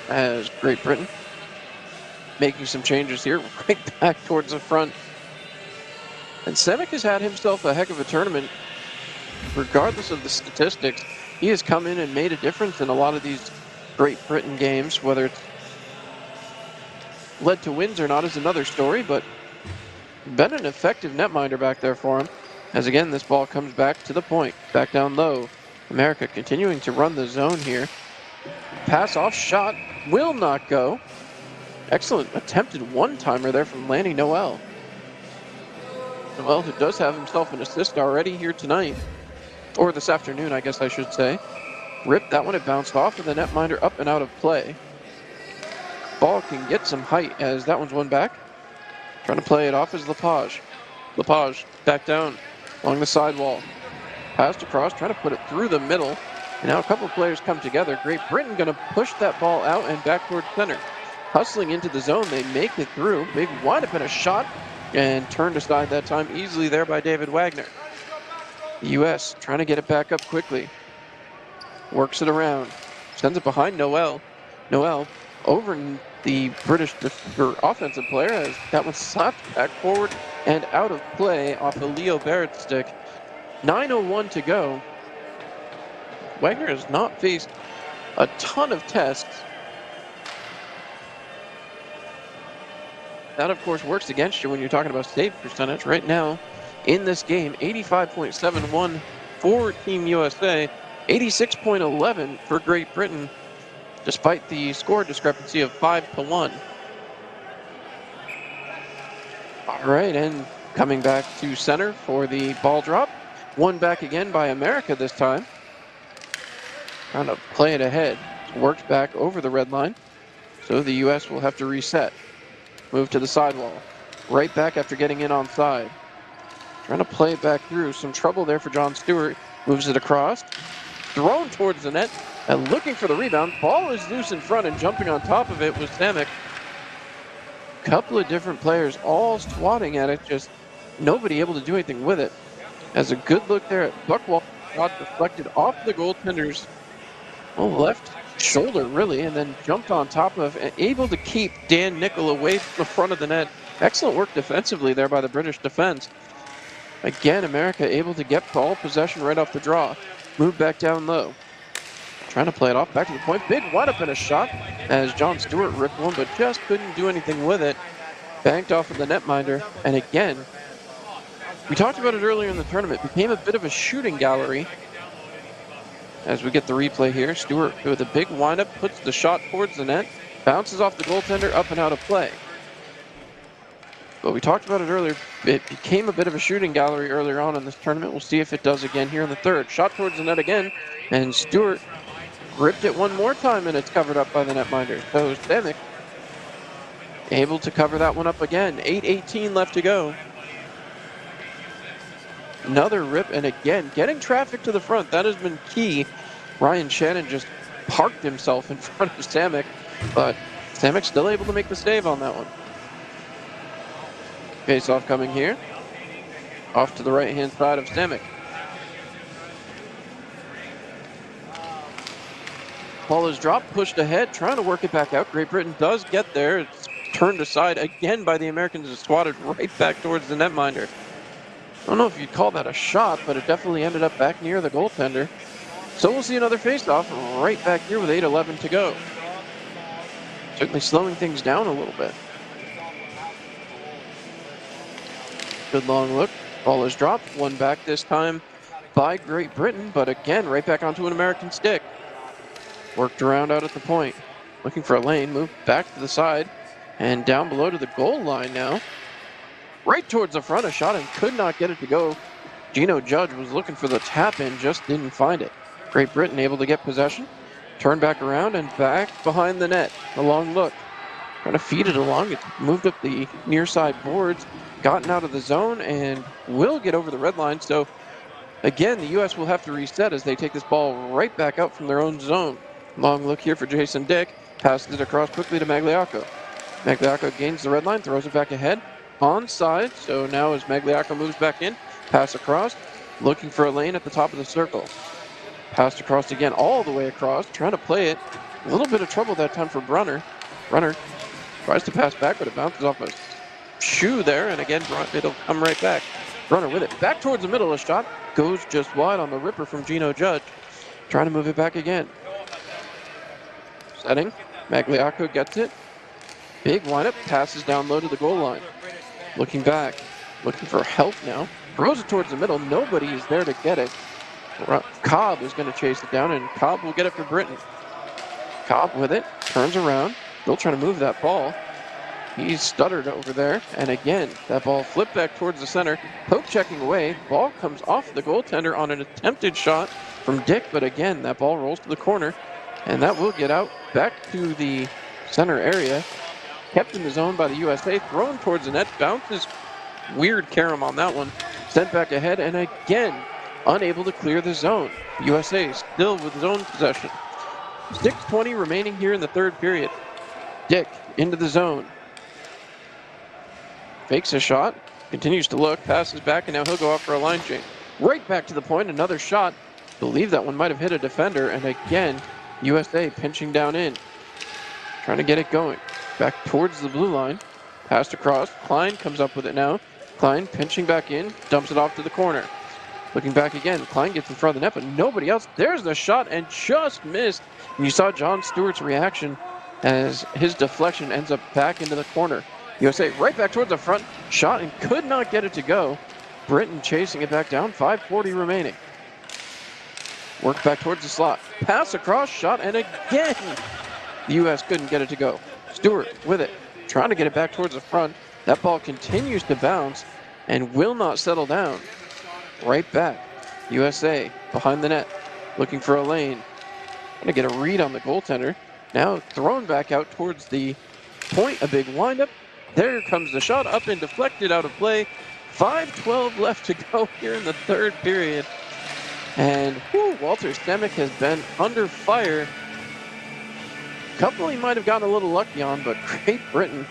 As Great Britain making some changes here, right back towards the front. And Semick has had himself a heck of a tournament. Regardless of the statistics, he has come in and made a difference in a lot of these Great Britain games. Whether it's led to wins or not is another story, but been an effective netminder back there for him. As again, this ball comes back to the point, back down low. America continuing to run the zone here. Pass off, shot, will not go. Excellent attempted one-timer there from Lanny Noel. Noel, who does have himself an assist already here tonight, or this afternoon, I guess I should say. Ripped that one, it bounced off of the netminder up and out of play. Ball can get some height as that one's won back. Trying to play it off is Lepage. Lepage back down along the sidewall. Passed across, trying to put it through the middle. And now a couple of players come together. Great Britain going to push that ball out and back towards center. Hustling into the zone, they make it through. Maybe might have been a shot and turned aside that time easily there by David Wagner. The U.S. trying to get it back up quickly. Works it around. Sends it behind Noel. Noel over the British offensive player as that one slapped back forward and out of play off the Leo Barrett stick. 9:01 to go. Wagner has not faced a ton of tests. That, of course, works against you when you're talking about save percentage. Right now, in this game, 85.71 for Team USA, 86.11 for Great Britain, despite the score discrepancy of 5-1. All right, and coming back to center for the ball drop. One back again by America this time. Trying to play it ahead. Worked back over the red line. So the U.S. will have to reset. Move to the sidewall. Right back after getting in onside. Trying to play it back through. Some trouble there for John Stewart. Moves it across. Thrown towards the net. And looking for the rebound. Ball is loose in front, and jumping on top of it was Semick. Couple of different players all swatting at it. Just nobody able to do anything with it. As a good look there at Buckwald. Shot deflected off the goaltender's left shoulder, really, and then jumped on top of and able to keep Dan Nicol away from the front of the net. Excellent work defensively there by the British defense. Again, America able to get ball possession right off the draw. Move back down low. Trying to play it off back to the point. Big wide up and a shot as John Stewart ripped one, but just couldn't do anything with it. Banked off of the netminder. And again, we talked about it earlier in the tournament. Became a bit of a shooting gallery. As we get the replay here, Stewart with a big windup puts the shot towards the net. Bounces off the goaltender, up and out of play. But we talked about it earlier. It became a bit of a shooting gallery earlier on in this tournament. We'll see if it does again here in the third. Shot towards the net again, and Stewart ripped it one more time, and it's covered up by the netminder. So Stemick able to cover that one up again. 8:18 left to go. Another rip, and again, getting traffic to the front. That has been key. Ryan Shannon just parked himself in front of Stemick, but Stemick still able to make the save on that one. Face-off coming here. Off to the right-hand side of Stemick. Ball is dropped, pushed ahead, trying to work it back out. Great Britain does get there. It's turned aside again by the Americans. It's swatted right back towards the netminder. I don't know if you'd call that a shot, but it definitely ended up back near the goaltender. So we'll see another face-off right back here with 8:11 to go. Certainly slowing things down a little bit. Good long look. Ball is dropped. One back this time by Great Britain, but again, right back onto an American stick. Worked around out at the point. Looking for a lane. Moved back to the side. And down below to the goal line now. Right towards the front. A shot and could not get it to go. Gino Judge was looking for the tap in, just didn't find it. Great Britain able to get possession. Turn back around and back behind the net. A long look. Trying to feed it along. It moved up the near side boards. Gotten out of the zone and will get over the red line. So again, the U.S. will have to reset as they take this ball right back out from their own zone. Long look here for Jason Dick. Passes it across quickly to Magliacco. Magliacco gains the red line, throws it back ahead. Onside, so now as Magliacco moves back in, pass across, looking for a lane at the top of the circle. Passed across again, all the way across, trying to play it. A little bit of trouble that time for Brunner. Brunner tries to pass back, but it bounces off a shoe there, and again, it'll come right back. Brunner with it. Back towards the middle, a shot. Goes just wide on the ripper from Gino Judge. Trying to move it back again. Setting. Magliacco gets it. Big windup. Passes down low to the goal line. Looking back. Looking for help now. Throws it towards the middle. Nobody is there to get it. Cobb is going to chase it down, and Cobb will get it for Britain. Cobb with it. Turns around. Still trying to move that ball. He's stuttered over there, and again, that ball flipped back towards the center. Poke checking away. Ball comes off the goaltender on an attempted shot from Dick, but again, that ball rolls to the corner, and that will get out back to the center area. Kept in the zone by the USA, thrown towards the net, bounces. Weird carom on that one. Sent back ahead, and again, unable to clear the zone. USA still with zone possession. 6:20 remaining here in the third period. Dick into the zone. Fakes a shot, continues to look, passes back, and now he'll go out for a line change. Right back to the point, another shot. Believe that one might have hit a defender, and again, USA pinching down in. Trying to get it going. Back towards the blue line. Passed across. Klein comes up with it now. Klein pinching back in, dumps it off to the corner. Looking back again, Klein gets in front of the net, but nobody else. There's the shot, and just missed. And you saw John Stewart's reaction as his deflection ends up back into the corner. USA right back towards the front, shot and could not get it to go. Britain chasing it back down, 5:40 remaining. Work back towards the slot. Pass across, shot, and again, the U.S. couldn't get it to go. Stewart with it, trying to get it back towards the front. That ball continues to bounce and will not settle down. Right back. USA behind the net, looking for a lane. Trying to get a read on the goaltender. Now thrown back out towards the point, a big windup. There comes the shot, up and deflected out of play. 5:12 left to go here in the third period. And Walter Stemick has been under fire. A couple he might have gotten a little lucky on, but Great Britain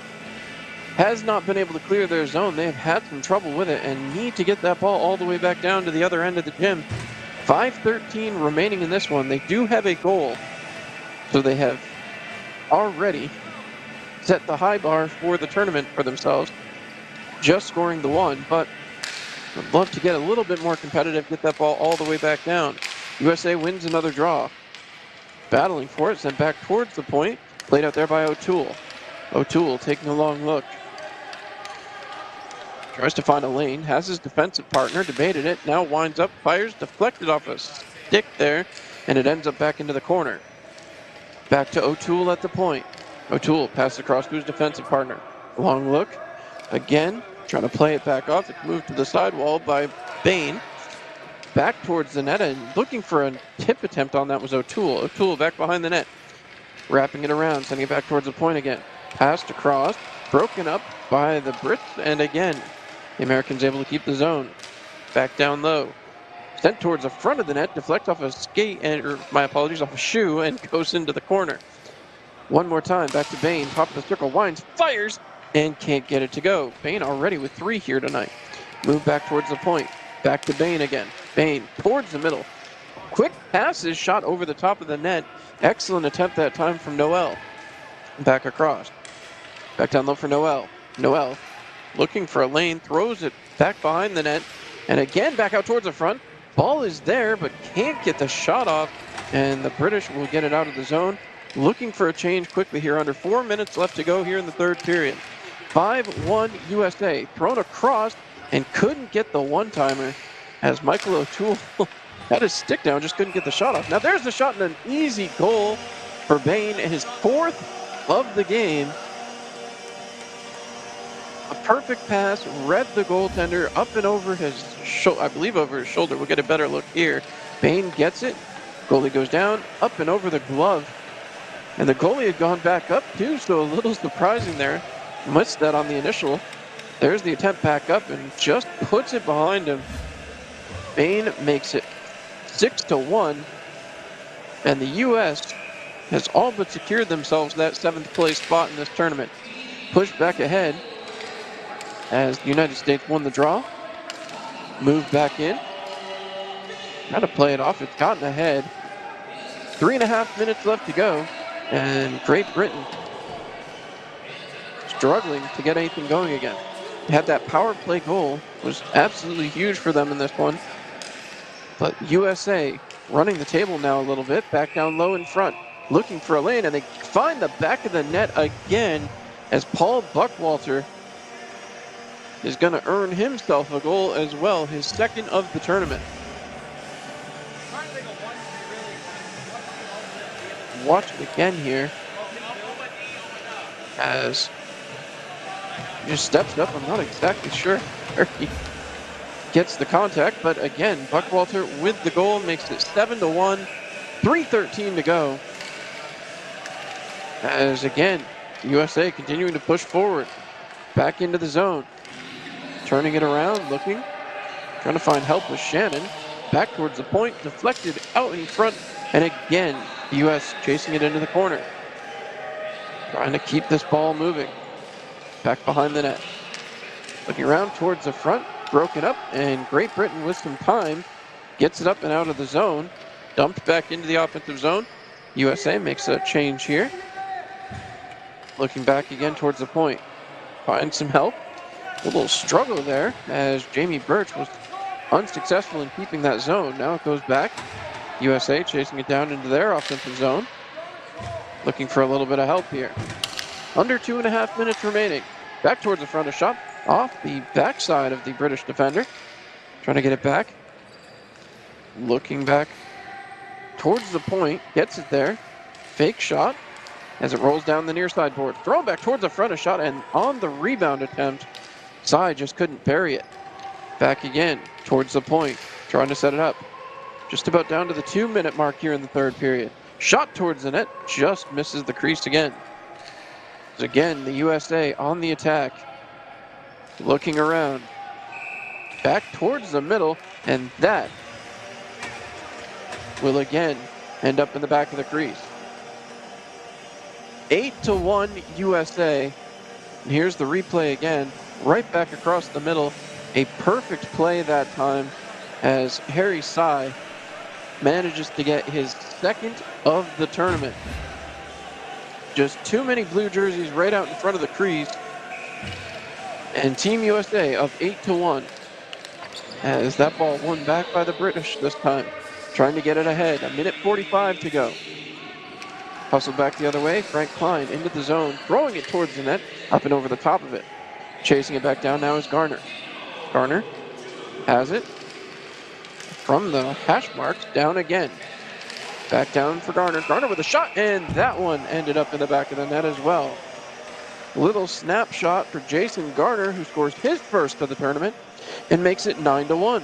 has not been able to clear their zone. They have had some trouble with it and need to get that ball all the way back down to the other end of the gym. 5:13 remaining in this one. They do have a goal, so they have already set the high bar for the tournament for themselves, just scoring the one, but Would love to get a little bit more competitive, get that ball all the way back down. USA wins another draw. Battling for it, sent back towards the point. Played out there by O'Toole. O'Toole taking a long look. Tries to find a lane, has his defensive partner, debated it, now winds up, fires, deflected off a stick there, and it ends up back into the corner. Back to O'Toole at the point. O'Toole passes across to his defensive partner. Long look. Again, trying to play it back off. It moved to the sidewall by Bain. Back towards the net and looking for a tip attempt on that was O'Toole. O'Toole back behind the net. Wrapping it around, sending it back towards the point again. Passed across, broken up by the Brits, and again, the Americans able to keep the zone. Back down low. Sent towards the front of the net, deflect off a skate, or my apologies, off a shoe, and goes into the corner. One more time, back to Bain, top of the circle, winds, fires, and can't get it to go. Bain already with 3 here tonight. Move back towards the point. Back to Bain again. Bain towards the middle. Quick passes, shot over the top of the net. Excellent attempt that time from Noel. Back across. Back down low for Noel. Noel looking for a lane, throws it back behind the net, and again back out towards the front. Ball is there, but can't get the shot off, and the British will get it out of the zone. Looking for a change quickly here, under 4 minutes left to go here in the third period. 5-1 USA, thrown across, and couldn't get the one-timer as Michael O'Toole had his stick down, just couldn't get the shot off. Now there's the shot and an easy goal for Bain, his 4th of the game. A perfect pass, read the goaltender up and over his shoulder, I believe over his shoulder. We'll get a better look here. Bain gets it, goalie goes down, up and over the glove. And the goalie had gone back up too, so a little surprising there. Missed that on the initial. There's the attempt back up and just puts it behind him. Bain makes it 6-1, and the U.S. has all but secured themselves that 7th place spot in this tournament. Pushed back ahead as the United States won the draw. Moved back in. Got to play it off. It's gotten ahead. 3.5 minutes left to go, and Great Britain struggling to get anything going again. Had that power play goal, was absolutely huge for them in this one. But USA running the table now a little bit, back down low in front, looking for a lane, and they find the back of the net again as Paul Buckwalter is going to earn himself a goal as well, his 2nd of the tournament. Watch it again here as he just steps up. I'm not exactly sure where he gets the contact, but again, Buckwalter with the goal makes it 7-1, 3:13 to go. As again, USA continuing to push forward, back into the zone, turning it around, looking, trying to find help with Shannon, back towards the point, deflected out in front, and again, the U.S. chasing it into the corner, trying to keep this ball moving, back behind the net, looking around towards the front, broken up, and Great Britain with some time gets it up and out of the zone, dumped back into the offensive zone. USA makes a change here, looking back again towards the point, finds some help. A little struggle there as Jamie Birch was unsuccessful in keeping that zone. Now it goes back. USA chasing it down into their offensive zone, looking for a little bit of help here. Under 2.5 minutes remaining. Back towards the front, a shot off the backside of the British defender. Trying to get it back. Looking back towards the point, gets it there. Fake shot as it rolls down the near side board. Thrown back towards the front, a shot, and on the rebound attempt, side just couldn't bury it. Back again towards the point, trying to set it up. Just about down to the 2-minute mark here in the third period. Shot towards the net, just misses the crease again. Again, the USA on the attack. Looking around. Back towards the middle, and that will again end up in the back of the crease. 8-1 USA. And here's the replay again. Right back across the middle. A perfect play that time as Harry Sy manages to get his 2nd of the tournament. Just too many blue jerseys right out in front of the crease. And Team USA up 8-1. as that ball won back by the British this time, trying to get it ahead. 1:45 to go. Hustled back the other way, Frank Klein into the zone, throwing it towards the net, up and over the top of it. Chasing it back down now is Garner. Garner has it from the hash marks, down again. Back down for Garner. Garner with a shot, and that one ended up in the back of the net as well. Little snapshot for Jason Garner, who scores his first of the tournament and makes it 9-1.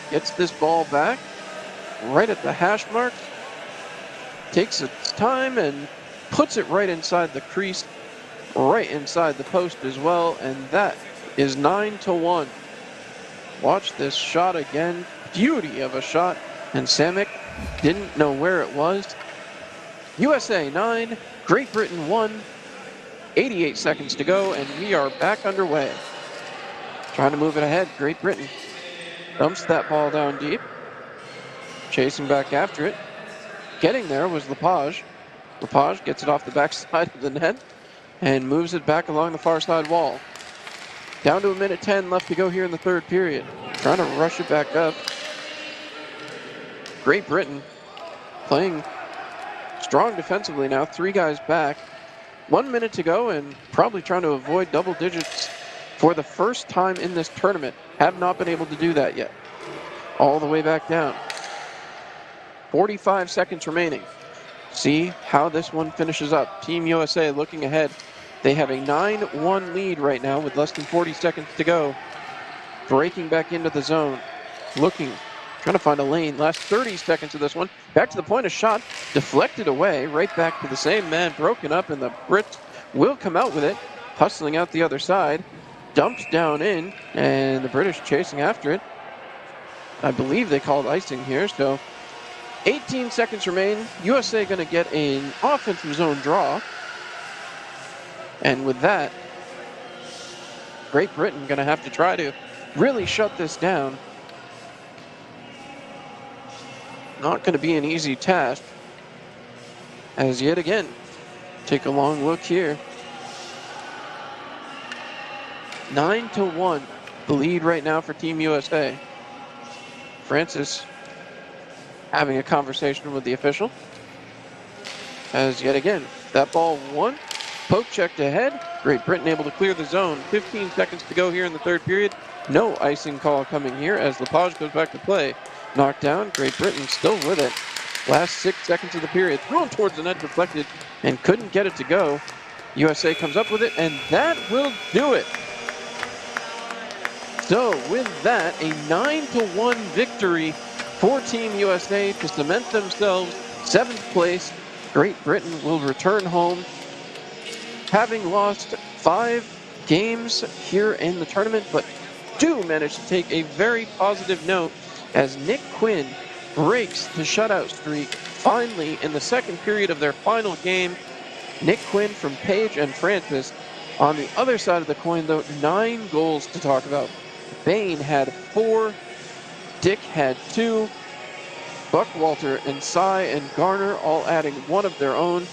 Gets this ball back right at the hash mark, takes its time and puts it right inside the crease, right inside the post as well, and that is 9-1. Watch this shot again. Beauty of a shot, and Samick didn't know where it was. USA 9, Great Britain 1, 88 seconds to go, and we are back underway. Trying to move it ahead, Great Britain dumps that ball down deep, chasing back after it. Getting there was Lepage. Lepage gets it off the backside of the net and moves it back along the far side wall. Down to 1:10 left to go here in the third period. Trying to rush it back up. Great Britain playing strong defensively now, 3 guys back. 1 minute to go and probably trying to avoid double digits for the first time in this tournament. Have not been able to do that yet. All the way back down. 45 seconds remaining. See how this one finishes up. Team USA looking ahead. They have a 9-1 lead right now with less than 40 seconds to go. Breaking back into the zone. Looking, trying to find a lane. Last 30 seconds of this one. Back to the point of shot. Deflected away. Right back to the same man. Broken up, and the Brits will come out with it. Hustling out the other side. Dumps down in, and the British chasing after it. I believe they called icing here, so 18 seconds remain. USA going to get an offensive zone draw. And with that, Great Britain going to have to try to really shut this down. Not going to be an easy task. As yet again, take a long look here. 9-1, the lead right now for Team USA. Francis having a conversation with the official. As yet again, that ball won. Poke checked ahead. Great Britain able to clear the zone. 15 seconds to go here in the third period. No icing call coming here as Lepage goes back to play. Knocked down. Great Britain still with it. Last 6 seconds of the period. Thrown towards the net, deflected, and couldn't get it to go. USA comes up with it, and that will do it. So with that, a 9-1 victory for Team USA to cement themselves 7th place. Great Britain will return home, having lost 5 games here in the tournament, but do manage to take a very positive note as Nick Quinn breaks the shutout streak finally in the second period of their final game. Nick Quinn from Page and Francis. On the other side of the coin, though, 9 goals to talk about. Bain had 4, Dick had 2, Buckwalter and Sy and Garner all adding 1 of their own.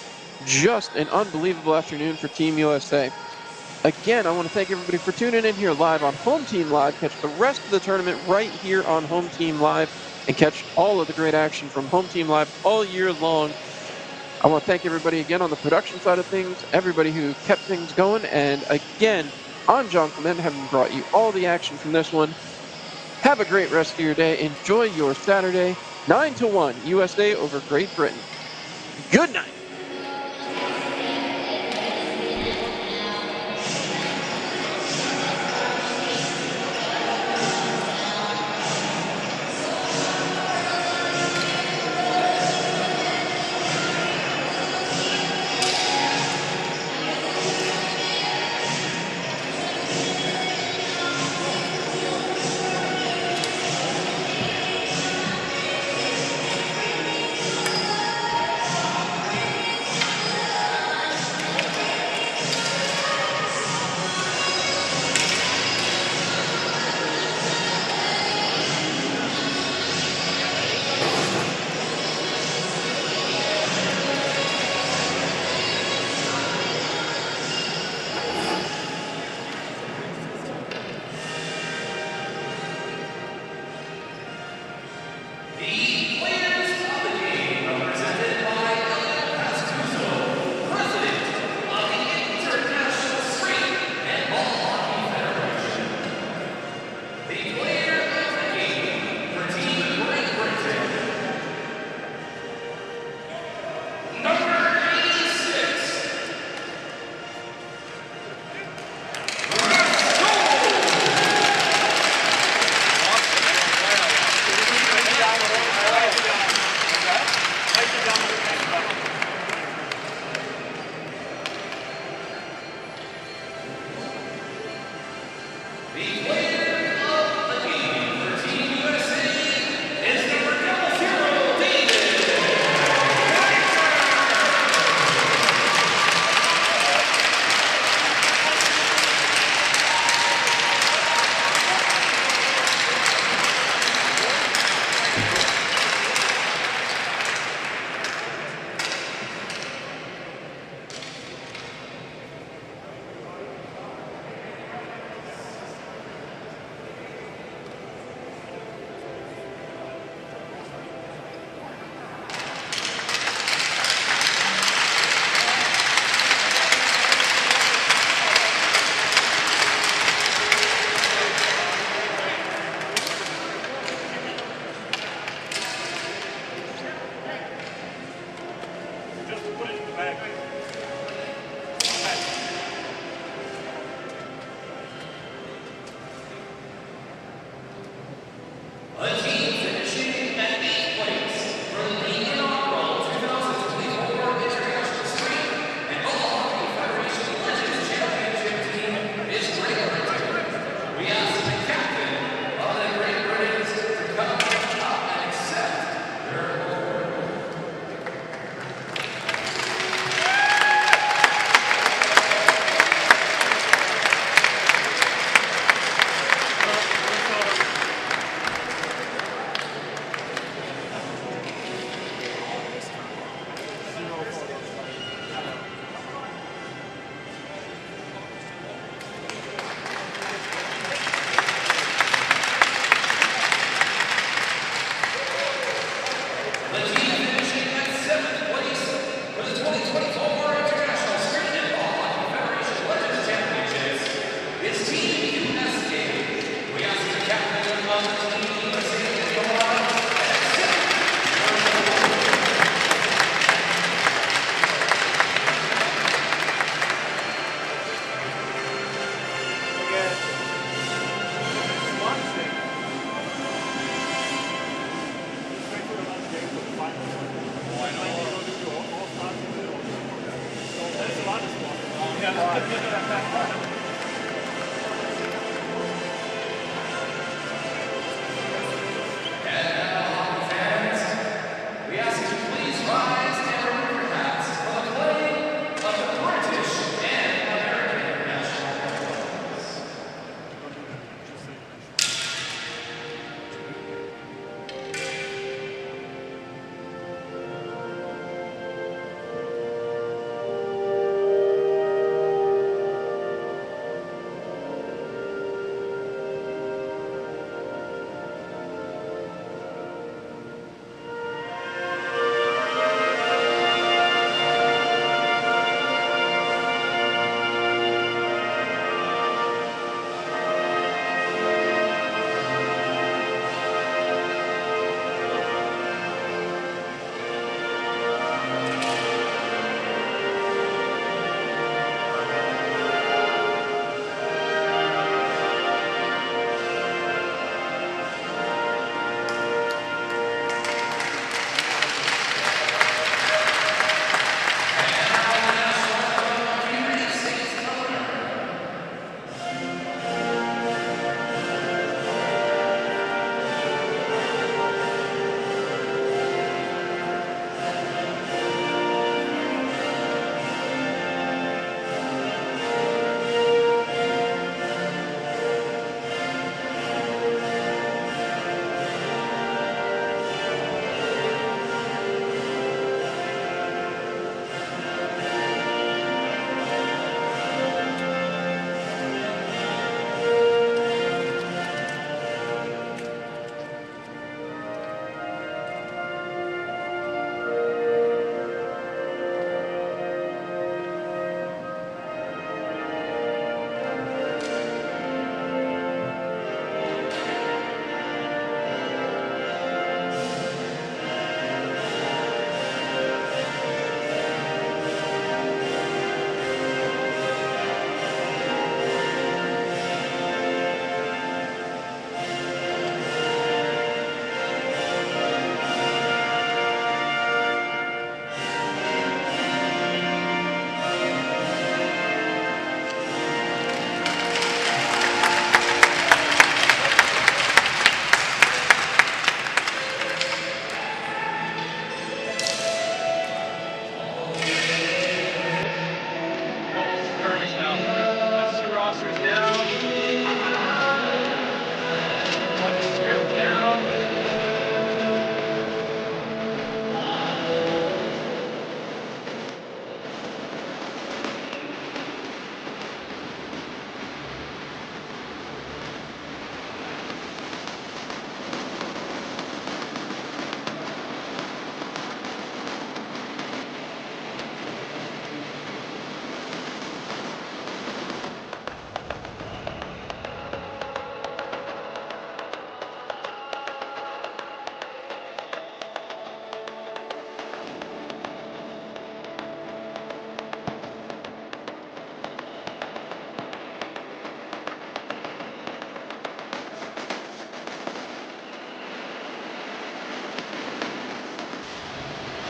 Just an unbelievable afternoon for Team USA. Again, I want to thank everybody for tuning in here live on Home Team Live. Catch the rest of the tournament right here on Home Team Live and catch all of the great action from Home Team Live all year long. I want to thank everybody again on the production side of things, everybody who kept things going, and again, I'm John Clement, having brought you all the action from this one. Have a great rest of your day. Enjoy your Saturday. 9-1 USA over Great Britain. Good night.
Yeah.